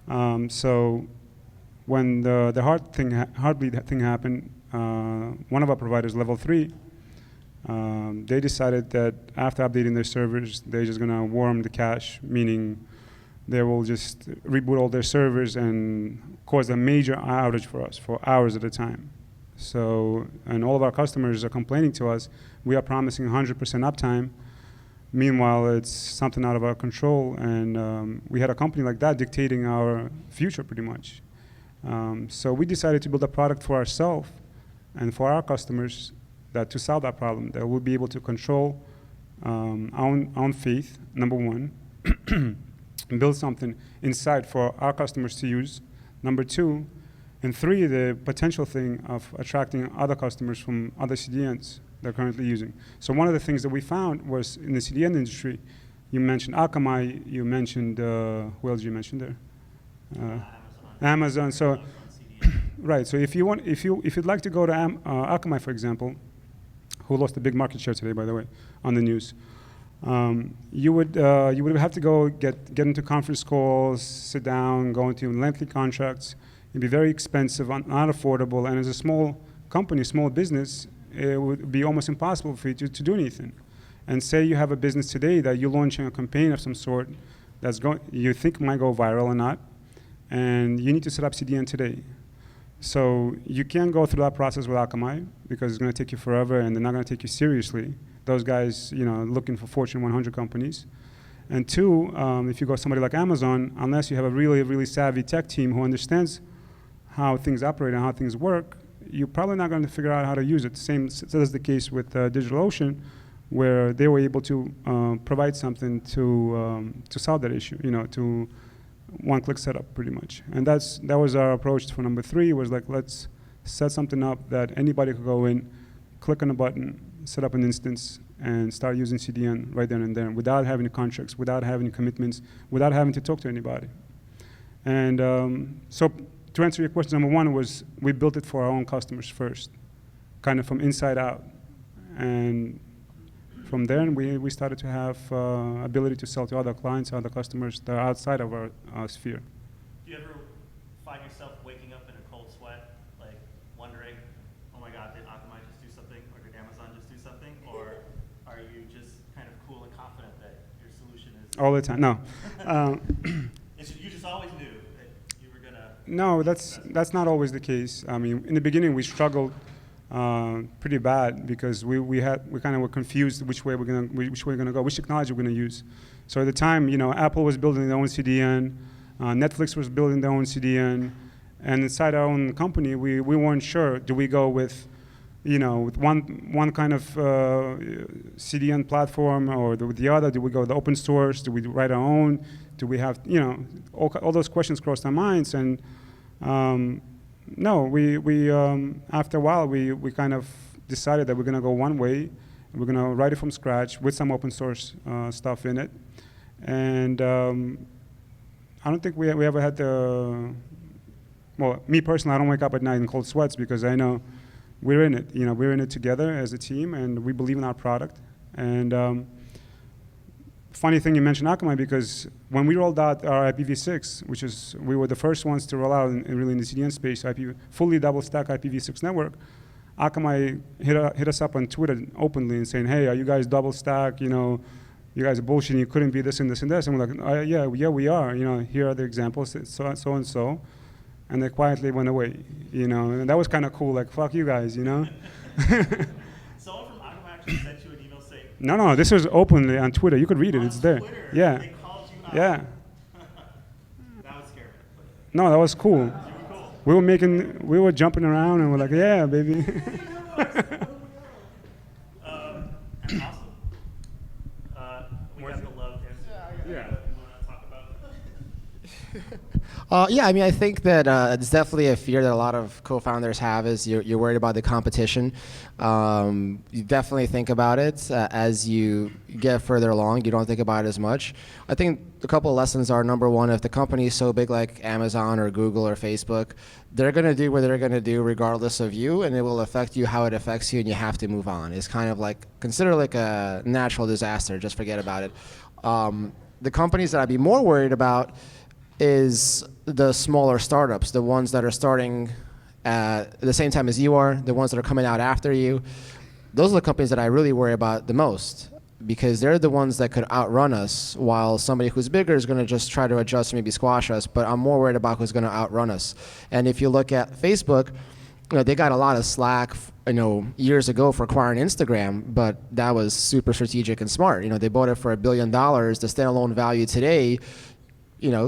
So when the Heartbleed thing happened, one of our providers, Level 3, they decided that after updating their servers, they're just gonna worm the cache, meaning they will just reboot all their servers and cause a major outage for us for hours at a time. So, and all of our customers are complaining to us, we are promising 100% uptime. Meanwhile, it's something out of our control, and we had a company like that dictating our future pretty much. So we decided to build a product for ourselves and for our customers that to solve that problem, that we'll be able to control our own faith, number one, and build something inside for our customers to use, number two, and three, the potential thing of attracting other customers from other CDNs they're currently using. So one of the things that we found was in the CDN industry, you mentioned Akamai, you mentioned, who else did you mention there? Amazon. So, right. So if you'd like to go to Akamai, for example, who lost a big market share today, by the way, on the news, you would have to go get into conference calls, sit down, go into lengthy contracts. It'd be very expensive, not affordable, and as a small company, small business, it would be almost impossible for you to do anything. And say you have a business today that you're launching a campaign of some sort that's you think might go viral or not, and you need to set up CDN today. So you can't go through that process with Akamai because it's going to take you forever, and they're not going to take you seriously. Those guys, looking for Fortune 100 companies. And two, if you go somebody like Amazon, unless you have a really, really savvy tech team who understands how things operate and how things work, you're probably not going to figure out how to use it. So that's the case with DigitalOcean, where they were able to provide something to solve that issue, to one-click setup pretty much. And that was our approach for number 3, was like, let's set something up that anybody could go in, click on a button, set up an instance, and start using CDN right then and there without having contracts, without having commitments, without having to talk to anybody. And so to answer your question, number 1 was we built it for our own customers first, kind of from inside out. And from there, we started to have ability to sell to other clients, other customers that are outside of our sphere. Do you ever find yourself waking up in a cold sweat, like wondering, oh my God, did Akamai just do something, or did Amazon just do something? Or are you just kind of cool and confident that your solution is? All the time, no. You just always knew that you were going to? No, that's not always the case. I mean, in the beginning, we struggled pretty bad because we kind of were confused which way we're gonna go, which technology we're gonna use. So at the time, Apple was building their own CDN, Netflix was building their own CDN, and inside our own company, we weren't sure. Do we go with, with one kind of CDN platform or with the other? Do we go with open source? Do we write our own? Do we have, all those questions crossed our minds, and no, we after a while, we kind of decided that we're going to go one way, and we're going to write it from scratch with some open source stuff in it. And I don't think we ever had well, me personally, I don't wake up at night in cold sweats because I know we're in it. We're in it together as a team, and we believe in our product. And funny thing you mentioned Akamai, because when we rolled out our IPv6, we were the first ones to roll out really in the CDN space, fully double stack IPv6 network, Akamai hit us up on Twitter openly and saying, hey, are you guys double stack? You guys are bullshitting, you couldn't be this and this and this. And we're like, yeah, we are. Here are the examples, so and so. And they quietly went away, and that was kind of cool, like, fuck you guys, Someone from Akamai actually sent you an email saying, No, this was openly on Twitter. You could read it. It's there. Twitter, Yeah. They called you out. Yeah. That was scary. No, that was cool. You were cool. We were jumping around and we're like, yeah, baby. And awesome. We got the love answer. Yeah. You want to talk about? Yeah, I mean, I think that it's definitely a fear that a lot of co-founders have is you're worried about the competition. You definitely think about it as you get further along. You don't think about it as much. I think a couple of lessons are, number 1, if the company is so big like Amazon or Google or Facebook, they're going to do what they're going to do regardless of you, and it will affect you how it affects you, and you have to move on. It's kind of like, consider like a natural disaster. Just forget about it. The companies that I'd be more worried about is the smaller startups, the ones that are starting at the same time as you are, the ones that are coming out after you. Those are the companies that I really worry about the most, because they're the ones that could outrun us, while somebody who's bigger is going to just try to adjust, maybe squash us, but I'm more worried about who's going to outrun us. And if you look at Facebook, they got a lot of slack years ago for acquiring Instagram, but that was super strategic and smart. They bought it for $1 billion. The standalone value today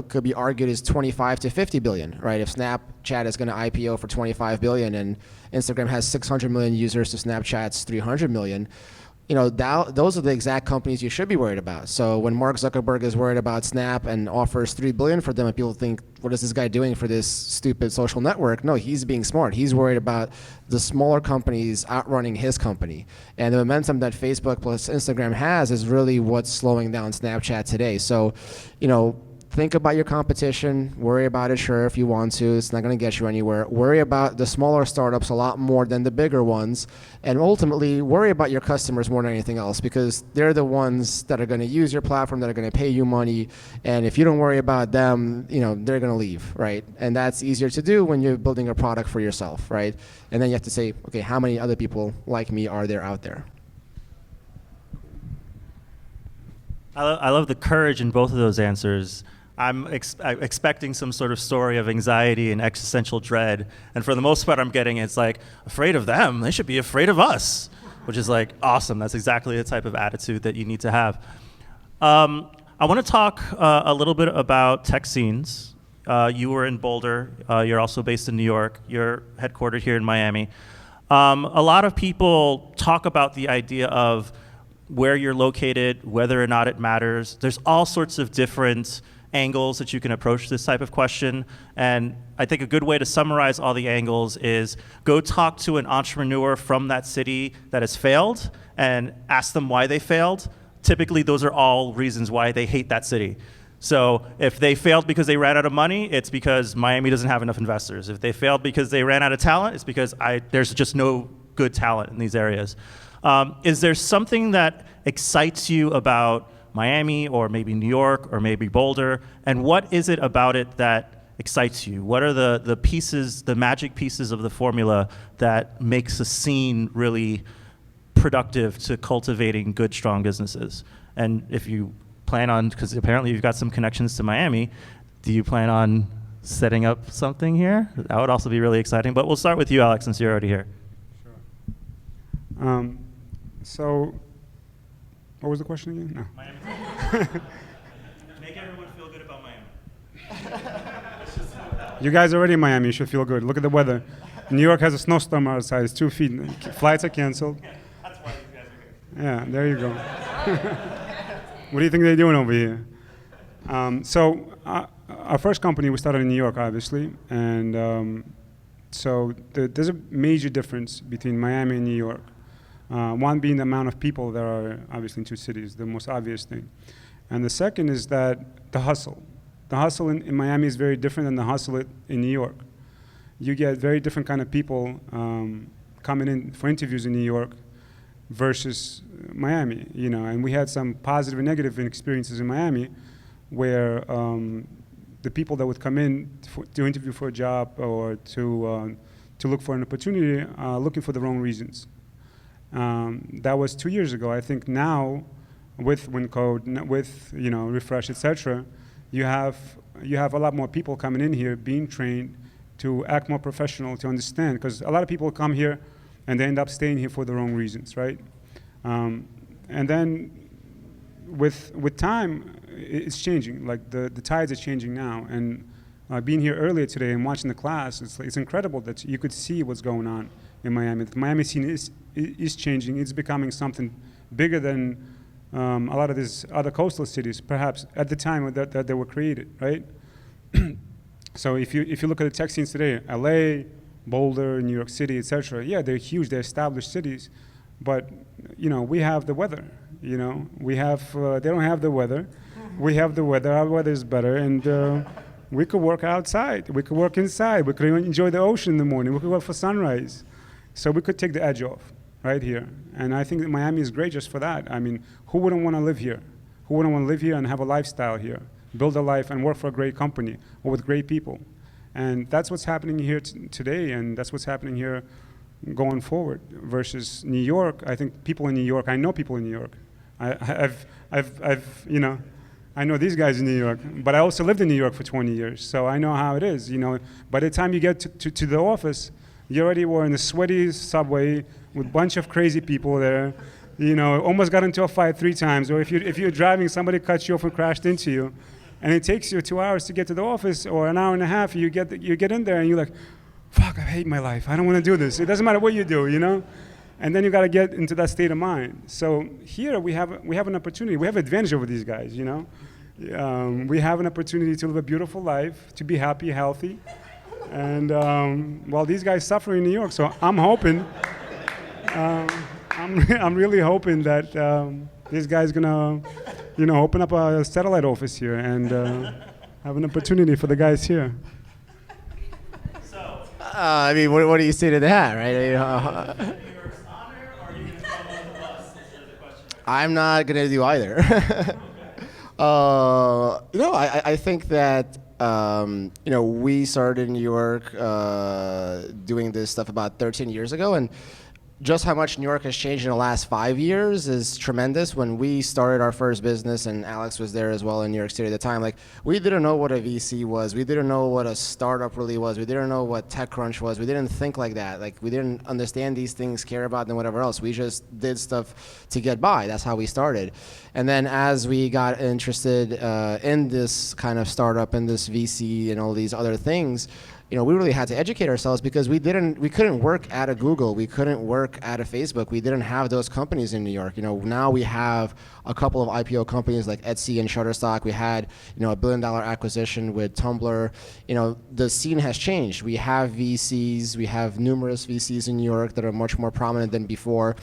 could be argued as 25 to 50 billion, right? If Snapchat is going to IPO for 25 billion and Instagram has 600 million users to Snapchat's 300 million, those are the exact companies you should be worried about. So when Mark Zuckerberg is worried about Snap and offers 3 billion for them, and people think, what is this guy doing for this stupid social network? No, he's being smart. He's worried about the smaller companies outrunning his company. And the momentum that Facebook plus Instagram has is really what's slowing down Snapchat today. So, think about your competition, worry about it, sure, if you want to. It's not going to get you anywhere. Worry about the smaller startups a lot more than the bigger ones. And ultimately, worry about your customers more than anything else, because they're the ones that are going to use your platform, that are going to pay you money. And if you don't worry about them, they're going to leave, right? And that's easier to do when you're building a product for yourself, right? And then you have to say, okay, how many other people like me are there out there? I love the courage in both of those answers. I'm expecting some sort of story of anxiety and existential dread. And for the most part, I'm getting it's like, afraid of them, they should be afraid of us, which is like awesome. That's exactly the type of attitude that you need to have. I want to talk a little bit about tech scenes. You were in Boulder. You're also based in New York. You're headquartered here in Miami. A lot of people talk about the idea of where you're located, whether or not it matters. There's all sorts of different angles that you can approach this type of question. And I think a good way to summarize all the angles is go talk to an entrepreneur from that city that has failed and ask them why they failed. Typically, those are all reasons why they hate that city. So if they failed because they ran out of money, it's because Miami doesn't have enough investors. If they failed because they ran out of talent, it's because there's just no good talent in these areas. Is there something that excites you about Miami or maybe New York or maybe Boulder? And what is it about it that excites you? What are the pieces, the magic pieces of the formula that makes a scene really productive to cultivating good, strong businesses? And if you plan on, because apparently you've got some connections to Miami, do you plan on setting up something here? That would also be really exciting. But we'll start with you, Alex, since you're already here. Sure. So, what was the question again? No. Miami. Make everyone feel good about Miami. You guys are already in Miami. You should feel good. Look at the weather. New York has a snowstorm outside. It's 2 feet. Flights are canceled. Yeah, that's why you guys are Yeah, here. there you go. What do you think they're doing over here? Our first company, we started in New York, obviously. And so there's a major difference between Miami and New York. One being the amount of people that are obviously in two cities, the most obvious thing. And the second is that the hustle. The hustle in Miami is very different than the hustle in New York. You get very different kind of people coming in for interviews in New York versus Miami, and we had some positive and negative experiences in Miami where the people that would come in to interview for a job or to look for an opportunity looking for the wrong reasons. That was 2 years ago. I think now, with WinCode, with Refresh, etc., you have a lot more people coming in here, being trained to act more professional, to understand. Because a lot of people come here and they end up staying here for the wrong reasons, right? And then with time, it's changing. Like the tides are changing now. And being here earlier today and watching the class, it's incredible that you could see what's going on in Miami. The Miami scene is changing. It's becoming something bigger than a lot of these other coastal cities, perhaps at the time that they were created, right? So if you look at the tech scenes today, LA, Boulder, New York City, etc., yeah, they're huge, they're established cities, but we have the weather. They don't have the weather. We have the weather. Our weather is better, and we could work outside. We could work inside. We could enjoy the ocean in the morning. We could work for sunrise. So we could take the edge off right here. And I think that Miami is great just for that. I mean, who wouldn't want to live here? Who wouldn't want to live here and have a lifestyle here, build a life and work for a great company or with great people? And that's what's happening here today, and that's what's happening here going forward versus New York. I think people in New York, I know people in New York. I know these guys in New York, but I also lived in New York for 20 years, so I know how it is. By the time you get to the office, you already were in a sweaty subway with a bunch of crazy people there. Almost got into a fight 3 times. Or if you're driving, somebody cuts you off and crashed into you, and it takes you 2 hours to get to the office, or an hour and a half. You get in there and you're like, fuck, I hate my life. I don't want to do this. It doesn't matter what you do, And then you got to get into that state of mind. So here we have an opportunity. We have an advantage over these guys, We have an opportunity to live a beautiful life, to be happy, healthy. And while these guys suffer in New York, so I'm hoping, I'm really hoping that this guy's gonna, open up a satellite office here and have an opportunity for the guys here. So, I mean, what do you say to that, right? New York's honor, or are you going to come on the bus? Is really the question. I'm not going to do either. I think that, we started in New York doing this stuff about 13 years ago, and just how much New York has changed in the last 5 years is tremendous. When we started our first business, and Alex was there as well in New York City at the time, like, we didn't know what a VC was. We didn't know what a startup really was. We didn't know what TechCrunch was. We didn't think like that. Like, we didn't understand these things, care about them, whatever else. We just did stuff to get by. That's how we started. And then as we got interested in this kind of startup and this VC and all these other things, we really had to educate ourselves because we couldn't work at a Google, we couldn't work at a Facebook, we didn't have those companies in New York. Now we have a couple of IPO companies like Etsy and Shutterstock. We had, $1 billion acquisition with Tumblr. The scene has changed. We have VCs, we have numerous VCs in New York that are much more prominent than before.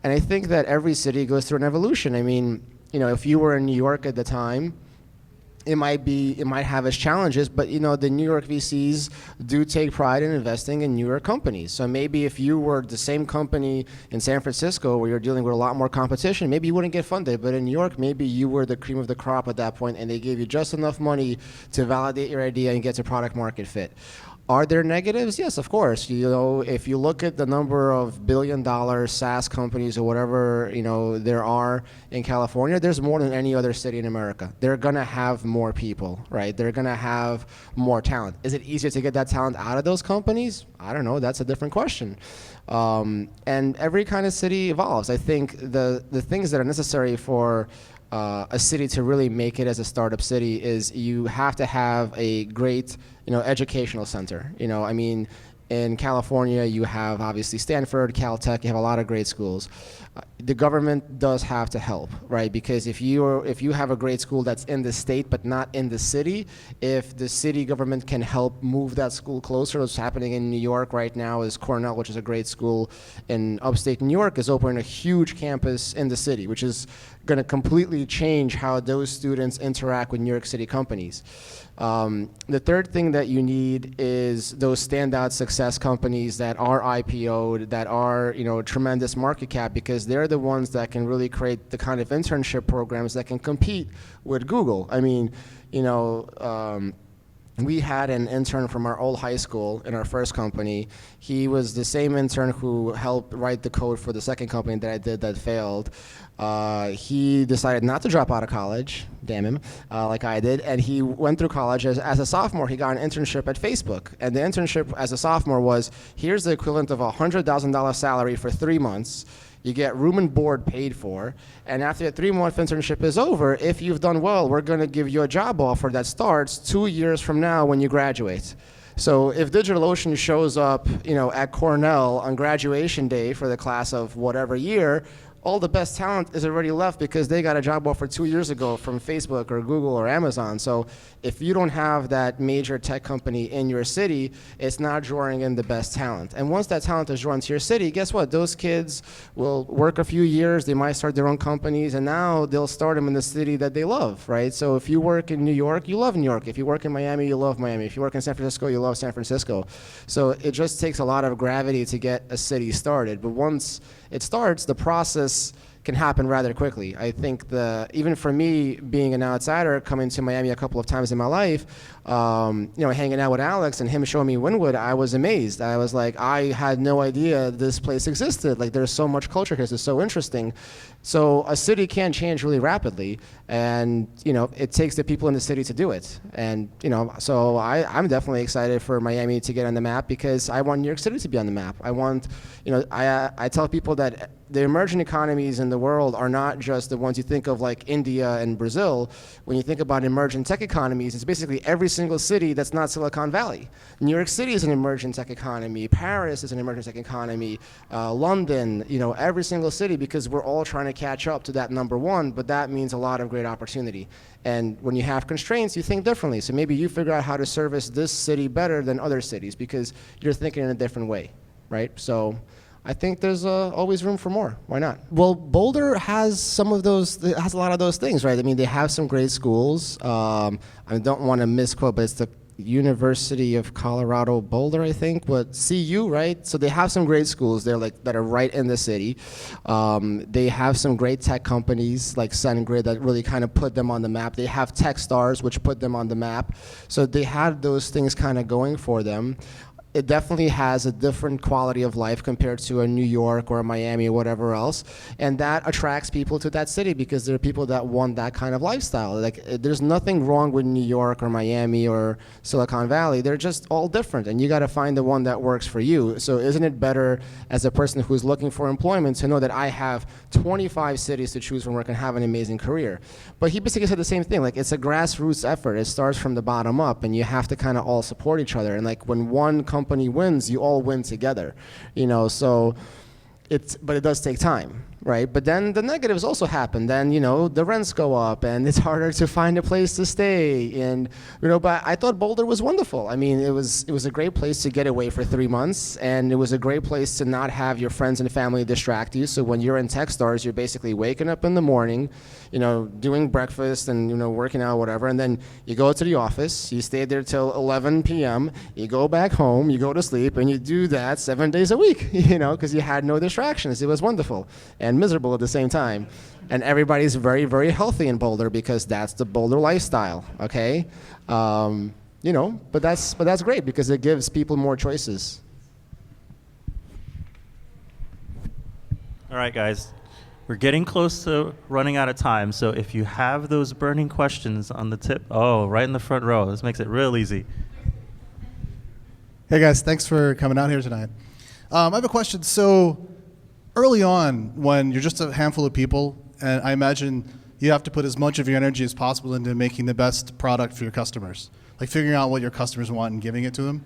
And I think that every city goes through an evolution. I mean, if you were in New York at the time, it might have its challenges, but the New York VCs do take pride in investing in newer companies. So maybe if you were the same company in San Francisco where you're dealing with a lot more competition, maybe you wouldn't get funded. But in New York, maybe you were the cream of the crop at that point, and they gave you just enough money to validate your idea and get to product market fit. Are there negatives? Yes, of course. If you look at the number of billion-dollar SaaS companies or whatever there are in California, there's more than any other city in America. They're gonna have more people, right? They're gonna have more talent. Is it easier to get that talent out of those companies? I don't know. That's a different question. And every kind of city evolves. I think the things that are necessary for a city to really make it as a startup city is you have to have a great educational center. In California, you have obviously Stanford, Caltech, you have a lot of great schools. The government does have to help, right? Because if you have a great school that's in the state but not in the city, if the city government can help move that school closer, what's happening in New York right now is Cornell, which is a great school in upstate New York, is opening a huge campus in the city, which is going to completely change how those students interact with New York City companies. The third thing that you need is those standout success companies that are IPO'd, that are tremendous market cap, because they're the ones that can really create the kind of internship programs that can compete with Google. I mean, we had an intern from our old high school in our first company. He was the same intern who helped write the code for the second company that I did that failed. He decided not to drop out of college, damn him, like I did, and he went through college as a sophomore. He got an internship at Facebook, and the internship as a sophomore was, here's the equivalent of a $100,000 salary for 3 months. You get room and board paid for, and after the 3-month internship is over, if you've done well, we're going to give you a job offer that starts 2 years from now when you graduate. So if DigitalOcean shows up, at Cornell on graduation day for the class of whatever year, all the best talent is already left because they got a job offer 2 years ago from Facebook or Google or Amazon. So if you don't have that major tech company in your city, it's not drawing in the best talent. And once that talent is drawn to your city, guess what? Those kids will work a few years, they might start their own companies, and now they'll start them in the city that they love, right? So if you work in New York, you love New York. If you work in Miami, you love Miami. If you work in San Francisco, you love San Francisco. So it just takes a lot of gravity to get a city started. But once it starts, the process can happen rather quickly. I think even for me, being an outsider, coming to Miami a couple of times in my life, hanging out with Alex and him showing me Wynwood, I was amazed. I was like, I had no idea this place existed. Like, there's so much culture here. It's so interesting. So a city can change really rapidly, and it takes the people in the city to do it. And so I'm definitely excited for Miami to get on the map because I want New York City to be on the map. I want, I tell people that the emerging economies in the world are not just the ones you think of like India and Brazil. When you think about emerging tech economies, it's basically every single city that's not Silicon Valley. New York City is an emerging tech economy. Paris is an emerging tech economy. London, every single city, because we're all trying to catch up to that number one, but that means a lot of great opportunity. And when you have constraints, you think differently. So maybe you figure out how to service this city better than other cities because you're thinking in a different way, right? So I think there's always room for more. Why not? Well, Boulder has some of those, it has a lot of those things, right? I mean, they have some great schools. I don't want to misquote, but it's the University of Colorado Boulder, I think, but CU, right? So they have some great schools there, like that are right in the city. They have some great tech companies like SunGrid that really kind of put them on the map. They have TechStars, which put them on the map. So they have those things kind of going for them. It definitely has a different quality of life compared to a New York or a Miami or whatever else, and that attracts people to that city because there are people that want that kind of lifestyle. Like, there's nothing wrong with New York or Miami or Silicon Valley. They're just all different, and you got to find the one that works for you. So isn't it better as a person who's looking for employment to know that I have 25 cities to choose from where I can have an amazing career? But he basically said the same thing. Like, it's a grassroots effort. It starts from the bottom up, and you have to kind of all support each other. And like, when one company wins, you all win together, so but it does take time, right? But then the negatives also happen. Then, the rents go up and it's harder to find a place to stay. And, but I thought Boulder was wonderful. I mean, it was a great place to get away for 3 months, and it was a great place to not have your friends and family distract you. So when you're in TechStars, you're basically waking up in the morning, doing breakfast and, working out, whatever. And then you go to the office, you stay there till 11 p.m., you go back home, you go to sleep, and you do that 7 days a week, because you had no distractions. It was wonderful and miserable at the same time. And everybody's very, very healthy in Boulder because that's the Boulder lifestyle, okay? But that's great because it gives people more choices. All right, guys. We're getting close to running out of time, so if you have those burning questions on the tip, right in the front row. This makes it real easy. Hey guys, thanks for coming out here tonight. I have a question. So early on, when you're just a handful of people, and I imagine you have to put as much of your energy as possible into making the best product for your customers, like figuring out what your customers want and giving it to them.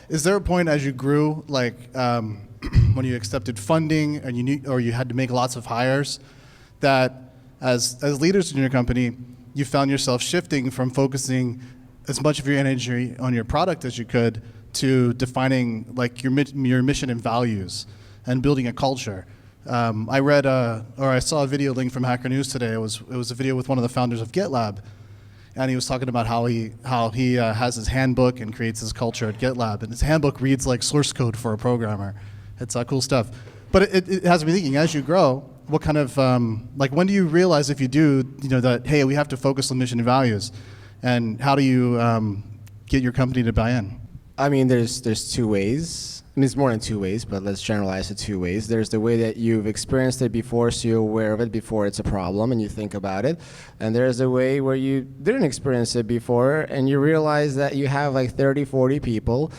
Is there a point as you grew, like when you accepted funding and you had to make lots of hires, that as leaders in your company, you found yourself shifting from focusing as much of your energy on your product as you could to defining like your mission and values and building a culture? I read I saw a video link from Hacker News today. It was a video with one of the founders of GitLab, and he was talking about how he has his handbook and creates his culture at GitLab, and his handbook reads like source code for a programmer. It's cool stuff. But it has me thinking, as you grow, what kind of when do you realize, if you do, that hey, we have to focus on mission and values, and how do you get your company to buy in? I mean, there's 2 ways. I mean, it's more than 2 ways, but let's generalize it 2 ways. There's the way that you've experienced it before, so you're aware of it before it's a problem and you think about it. And there's a way where you didn't experience it before and you realize that you have like 30, 40 people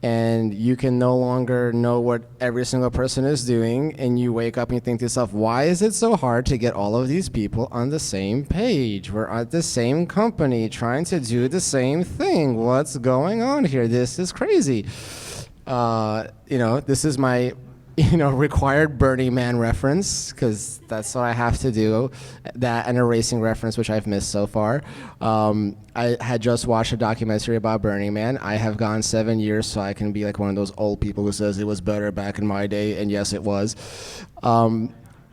and you can no longer know what every single person is doing, and you wake up and you think to yourself, why is it so hard to get all of these people on the same page? We're at the same company trying to do the same thing. What's going on here? This is crazy. This is my required Burning Man reference, because that's what I have to do. That and a racing reference, which I've missed so far. I had just watched a documentary about Burning Man. I have gone 7 years, so I can be like one of those old people who says it was better back in my day, and yes, it was.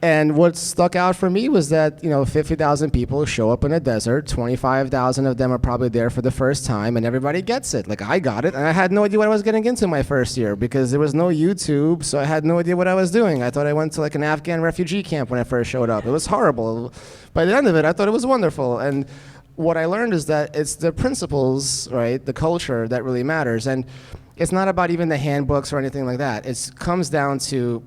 And what stuck out for me was that 50,000 people show up in a desert. 25,000 of them are probably there for the first time, and everybody gets it. Like, I got it, and I had no idea what I was getting into my first year because there was no YouTube, so I had no idea what I was doing. I thought I went to like an Afghan refugee camp when I first showed up. It was horrible. By the end of it, I thought it was wonderful. And what I learned is that it's the principles, right, the culture that really matters. And it's not about even the handbooks or anything like that. It comes down to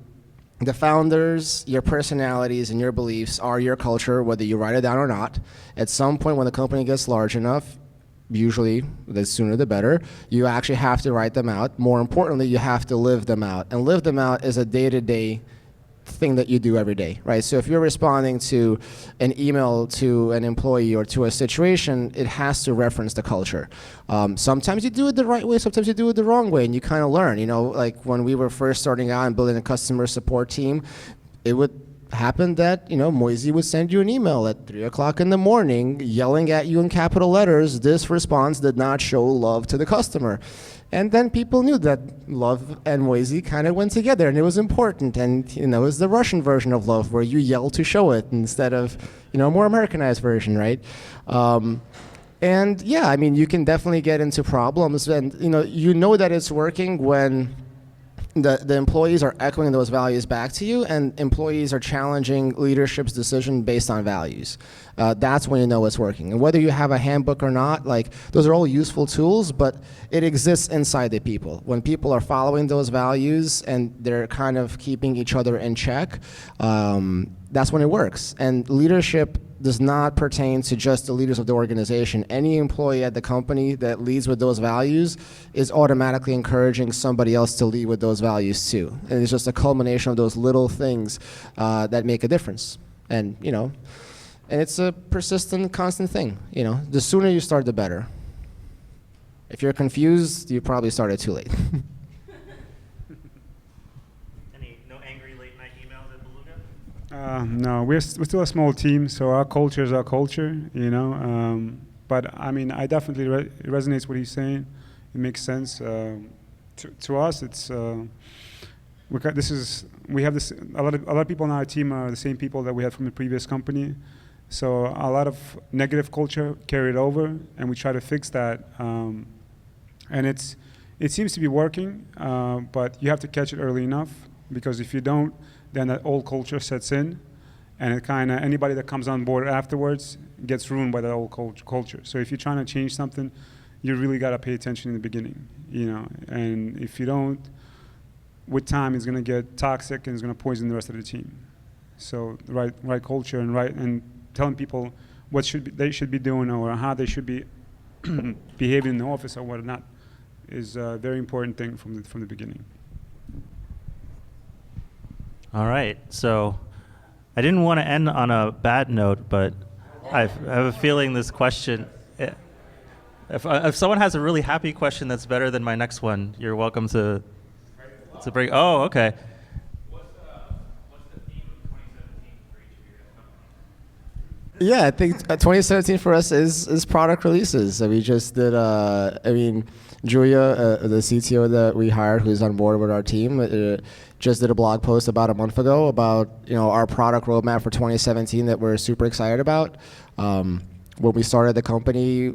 the founders, your personalities, and your beliefs are your culture, whether you write it down or not. At some point when the company gets large enough, usually the sooner the better, you actually have to write them out. More importantly, you have to live them out. And live them out is a day-to-day thing that you do every day, right? So if you're responding to an email to an employee or to a situation, it has to reference the culture. Sometimes you do it the right way, sometimes you do it the wrong way, and you kind of learn. Like when we were first starting out and building a customer support team, it would happen that, Moisey would send you an email at 3 o'clock in the morning yelling at you in capital letters, "This response did not show love to the customer." And then people knew that love and Moisey kind of went together, and it was important. And it was the Russian version of love, where you yell to show it instead of a more Americanized version, right? And yeah, I mean, you can definitely get into problems, and you know that it's working when the employees are echoing those values back to you, and employees are challenging leadership's decision based on values. That's when you know it's working. And whether you have a handbook or not, those are all useful tools, but it exists inside the people. When people are following those values and they're kind of keeping each other in check, that's when it works. And leadership does not pertain to just the leaders of the organization. Any employee at the company that leads with those values is automatically encouraging somebody else to lead with those values too. And it's just a culmination of those little things that make a difference. And and it's a persistent, constant thing. The sooner you start, the better. If you're confused, you probably started too late. No angry late night emails at Beluga? No, we're still a small team, so our culture is our culture, But I mean, I definitely it resonates what he's saying. It makes sense. To us, it's we have this. A lot of people on our team are the same people that we had from the previous company. So a lot of negative culture carried over, and we try to fix that. And it seems to be working, but you have to catch it early enough, because if you don't, then that old culture sets in, and it anybody that comes on board afterwards gets ruined by that old culture. So if you're trying to change something, you really got to pay attention in the beginning, And if you don't, with time, it's going to get toxic and it's going to poison the rest of the team. So the right culture and telling people what they should be doing, or how they should be behaving in the office or whatnot, is a very important thing from the beginning. All right, so I didn't want to end on a bad note, but I have a feeling this question, if someone has a really happy question that's better than my next one, you're welcome to bring. Oh, okay. What's the theme of 2017 for each of your companies? Yeah, I think 2017 for us is product releases. So we just did, Julia, the CTO that we hired, who's on board with our team, just did a blog post about a month ago about our product roadmap for 2017 that we're super excited about. When we started the company,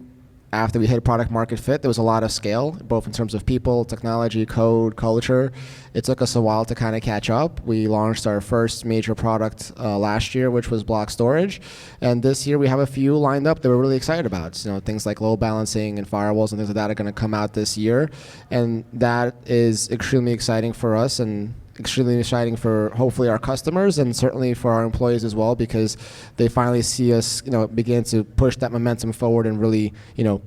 after we hit product market fit, there was a lot of scale, both in terms of people, technology, code, culture. It took us a while to kind of catch up. We launched our first major product last year, which was block storage. And this year we have a few lined up that we're really excited about. Things like load balancing and firewalls and things like that are going to come out this year. And that is extremely exciting for us and extremely exciting for hopefully our customers and certainly for our employees as well, because they finally see us begin to push that momentum forward and really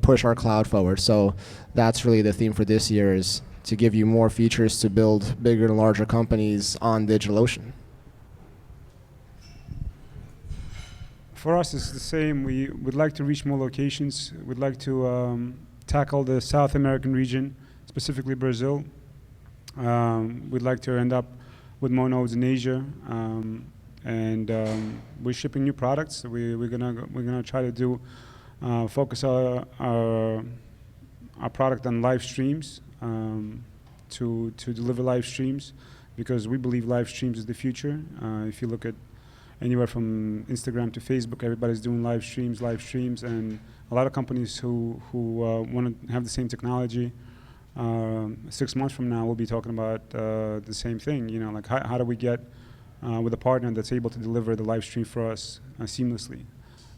push our cloud forward. So that's really the theme for this year, is to give you more features to build bigger and larger companies on DigitalOcean. For us, it's the same. We would like to reach more locations. We'd like to tackle the South American region, specifically Brazil. We'd like to end up with more nodes in Asia, and we're shipping new products. We're gonna try to do focus our product on live streams, to deliver live streams, because we believe live streams is the future. If you look at anywhere from Instagram to Facebook, everybody's doing live streams, and a lot of companies who want to have the same technology. 6 months from now, we'll be talking about the same thing. Like how do we get with a partner that's able to deliver the live stream for us seamlessly?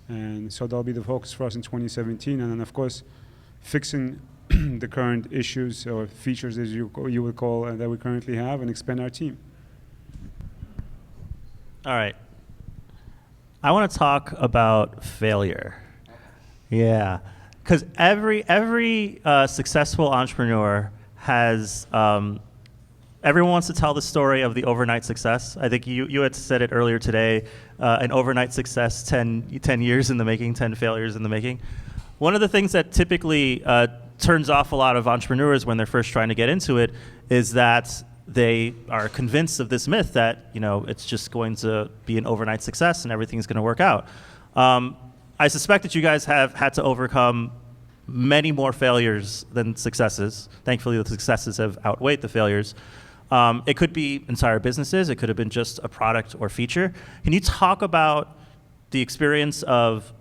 And so that'll be the focus for us in 2017. And then, of course, fixing the current issues or features, as you would call, that we currently have, and expand our team. All right. I want to talk about failure. Yeah. Because every successful entrepreneur has, everyone wants to tell the story of the overnight success. I think you had said it earlier today, an overnight success, 10 years in the making, 10 failures in the making. One of the things that typically turns off a lot of entrepreneurs when they're first trying to get into it is that they are convinced of this myth that it's just going to be an overnight success and everything's going to work out. I suspect that you guys have had to overcome many more failures than successes. Thankfully, the successes have outweighed the failures. It could be entire businesses. It could have been just a product or feature. Can you talk about the experience of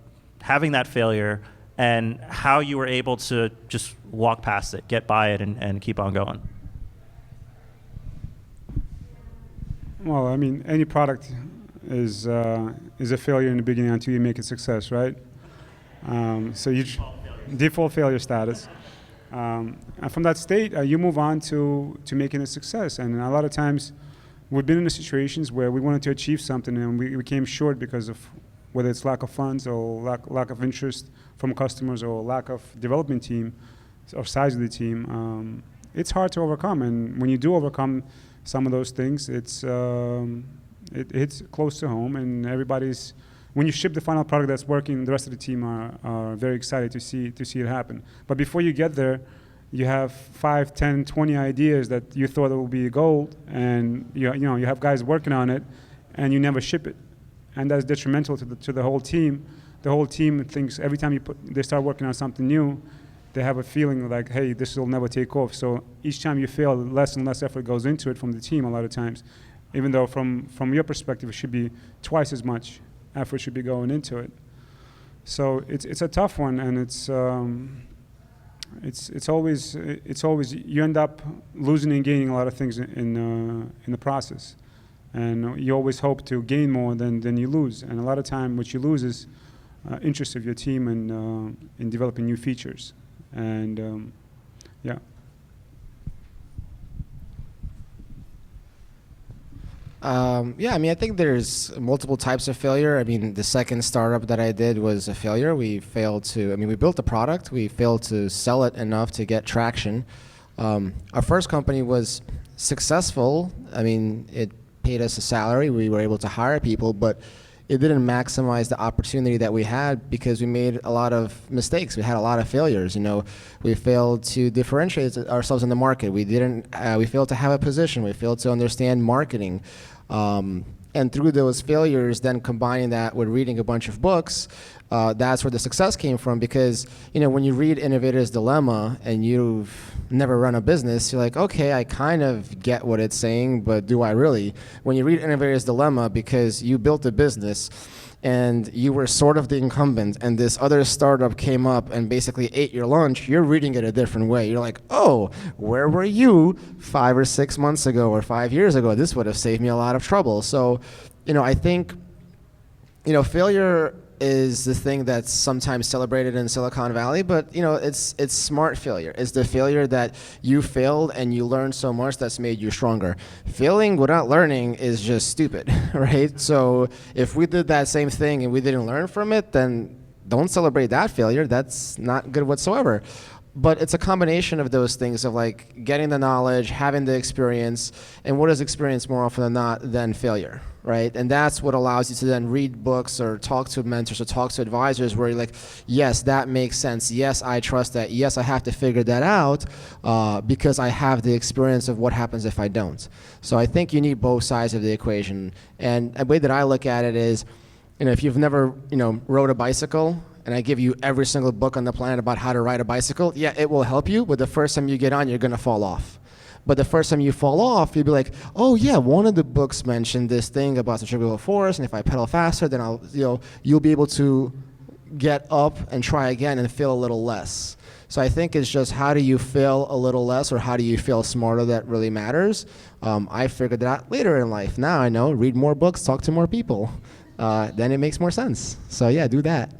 having that failure and how you were able to just walk past it, get by it, and keep on going? Well, I mean, any product is a failure in the beginning until you make it success, right? So you default failure status. And from that state, you move on to making a success. And a lot of times, we've been in situations where we wanted to achieve something and we came short because of whether it's lack of funds or lack of interest from customers or lack of development team or size of the team. It's hard to overcome. And when you do overcome some of those things, it hits close to home, and everybody's. When you ship the final product that's working, the rest of the team are very excited to see it happen. But before you get there, you have 5, 10, 20 ideas that you thought would be gold, and you have guys working on it, and you never ship it, and that's detrimental to the whole team. The whole team thinks every time they start working on something new, they have a feeling like, hey, this will never take off. So each time you fail, less and less effort goes into it from the team a lot of times, even though from your perspective, it should be twice as much effort should be going into it. So it's a tough one, and it's always you end up losing and gaining a lot of things in the process, and you always hope to gain more than you lose. And a lot of time, what you lose is interest of your team in developing new features, and yeah. Yeah, I mean, I think there's multiple types of failure. I mean, the second startup that I did was a failure. We built a product. We failed to sell it enough to get traction. Our first company was successful. I mean, it paid us a salary. We were able to hire people, but it didn't maximize the opportunity that we had because we made a lot of mistakes. We had a lot of failures. We failed to differentiate ourselves in the market. We failed to have a position. We failed to understand marketing. And through those failures, then combining that with reading a bunch of books, that's where the success came from. Because when you read Innovator's Dilemma and you've never run a business, you're like, okay, I kind of get what it's saying, but do I really? When you read Innovator's Dilemma because you built a business and you were sort of the incumbent and this other startup came up and basically ate your lunch, you're reading it a different way. You're like, oh, where were you 5 or 6 months ago or 5 years ago? This would have saved me a lot of trouble. So, I think, failure is the thing that's sometimes celebrated in Silicon Valley, but it's smart failure. It's the failure that you failed and you learned so much that's made you stronger. Failing without learning is just stupid, right? So if we did that same thing and we didn't learn from it, then don't celebrate that failure. That's not good whatsoever. But it's a combination of those things of like getting the knowledge, having the experience, and what is experience more often than not than failure, right? And that's what allows you to then read books or talk to mentors or talk to advisors where you're like, yes, that makes sense. Yes, I trust that. Yes, I have to figure that out because I have the experience of what happens if I don't. So I think you need both sides of the equation. And the way that I look at it is, if you've never, rode a bicycle, and I give you every single book on the planet about how to ride a bicycle, yeah, it will help you, but the first time you get on, you're gonna fall off. But the first time you fall off, you'll be like, oh yeah, one of the books mentioned this thing about centrifugal force, and if I pedal faster, then you'll be able to get up and try again and fail a little less. So I think it's just how do you fail a little less or how do you feel smarter that really matters. I figured that out later in life. Now I know, read more books, talk to more people. Then it makes more sense. So yeah, do that.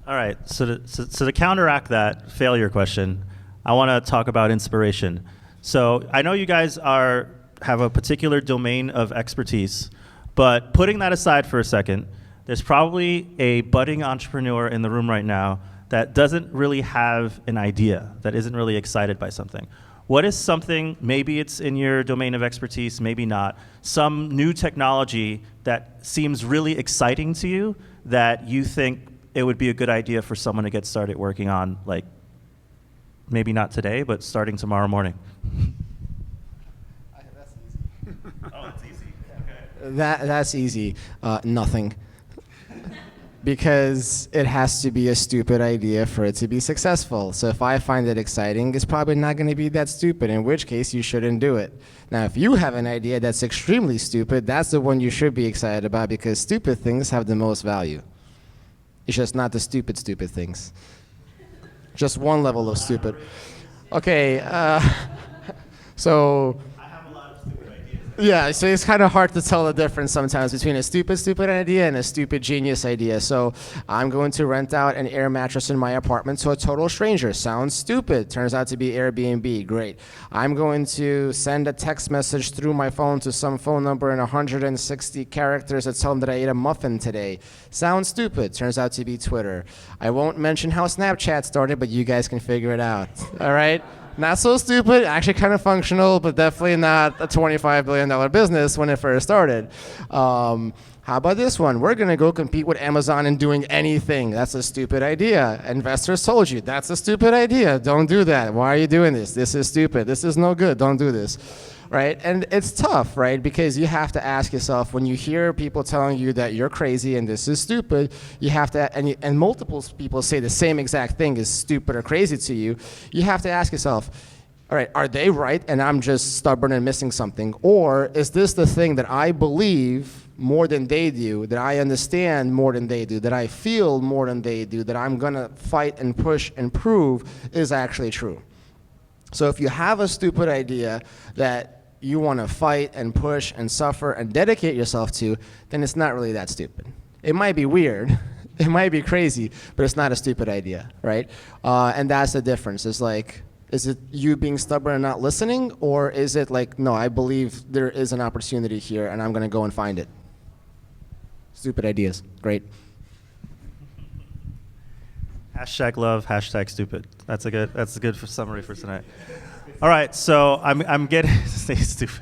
All right, so to counteract that failure question, I want to talk about inspiration. So I know you guys have a particular domain of expertise, but putting that aside for a second, there's probably a budding entrepreneur in the room right now that doesn't really have an idea, that isn't really excited by something. What is something, maybe it's in your domain of expertise, maybe not, some new technology that seems really exciting to you that you think it would be a good idea for someone to get started working on, like, maybe not today, but starting tomorrow morning? That's easy. Oh, it's easy. Okay. That's easy. Nothing. because it has to be a stupid idea for it to be successful. So if I find it exciting, it's probably not going to be that stupid, in which case you shouldn't do it. Now, if you have an idea that's extremely stupid, that's the one you should be excited about, because stupid things have the most value. It's just not the stupid things. Just one level of stupid. Okay, so... Yeah, so it's kind of hard to tell the difference sometimes between a stupid idea and a stupid genius idea. So I'm going to rent out an air mattress in my apartment to a total stranger. Sounds stupid. Turns out to be Airbnb. Great. I'm going to send a text message through my phone to some phone number in 160 characters that tell them that I ate a muffin today. Sounds stupid. Turns out to be Twitter. I won't mention how Snapchat started, but you guys can figure it out. All right? Not so stupid, actually kind of functional, but definitely not a $25 billion business when it first started. How about this one? We're going to go compete with Amazon in doing anything. That's a stupid idea. Investors told you, that's a stupid idea. Don't do that. Why are you doing this? This is stupid. This is no good. Don't do this. Right? And it's tough, right? Because you have to ask yourself, when you hear people telling you that you're crazy and this is stupid, you have to, and multiple people say the same exact thing is stupid or crazy to you, you have to ask yourself, all right, are they right and I'm just stubborn and missing something? Or is this the thing that I believe more than they do, that I understand more than they do, that I feel more than they do, that I'm gonna fight and push and prove is actually true? So if you have a stupid idea that you want to fight and push and suffer and dedicate yourself to, then it's not really that stupid. It might be weird, it might be crazy, but it's not a stupid idea, right? And that's the difference. It's like, is it you being stubborn and not listening, or is it like, no, I believe there is an opportunity here and I'm going to go and find it? Stupid ideas, great. Hashtag love, hashtag stupid. That's a good summary for tonight. All right, so I'm getting stay stupid.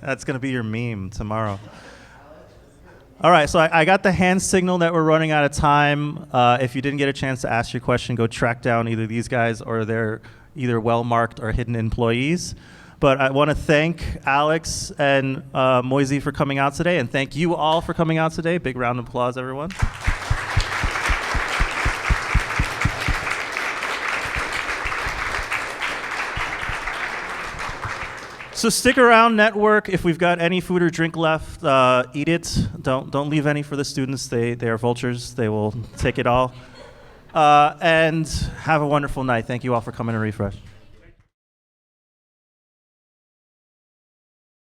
That's gonna be your meme tomorrow. All right, so I got the hand signal that we're running out of time. If you didn't get a chance to ask your question, go track down either these guys or their either well-marked or hidden employees. But I want to thank Alex and Moisey for coming out today, and thank you all for coming out today. Big round of applause, everyone. So stick around, network. If we've got any food or drink left, eat it. Don't leave any for the students. They are vultures. They will take it all. And have a wonderful night. Thank you all for coming to Refresh.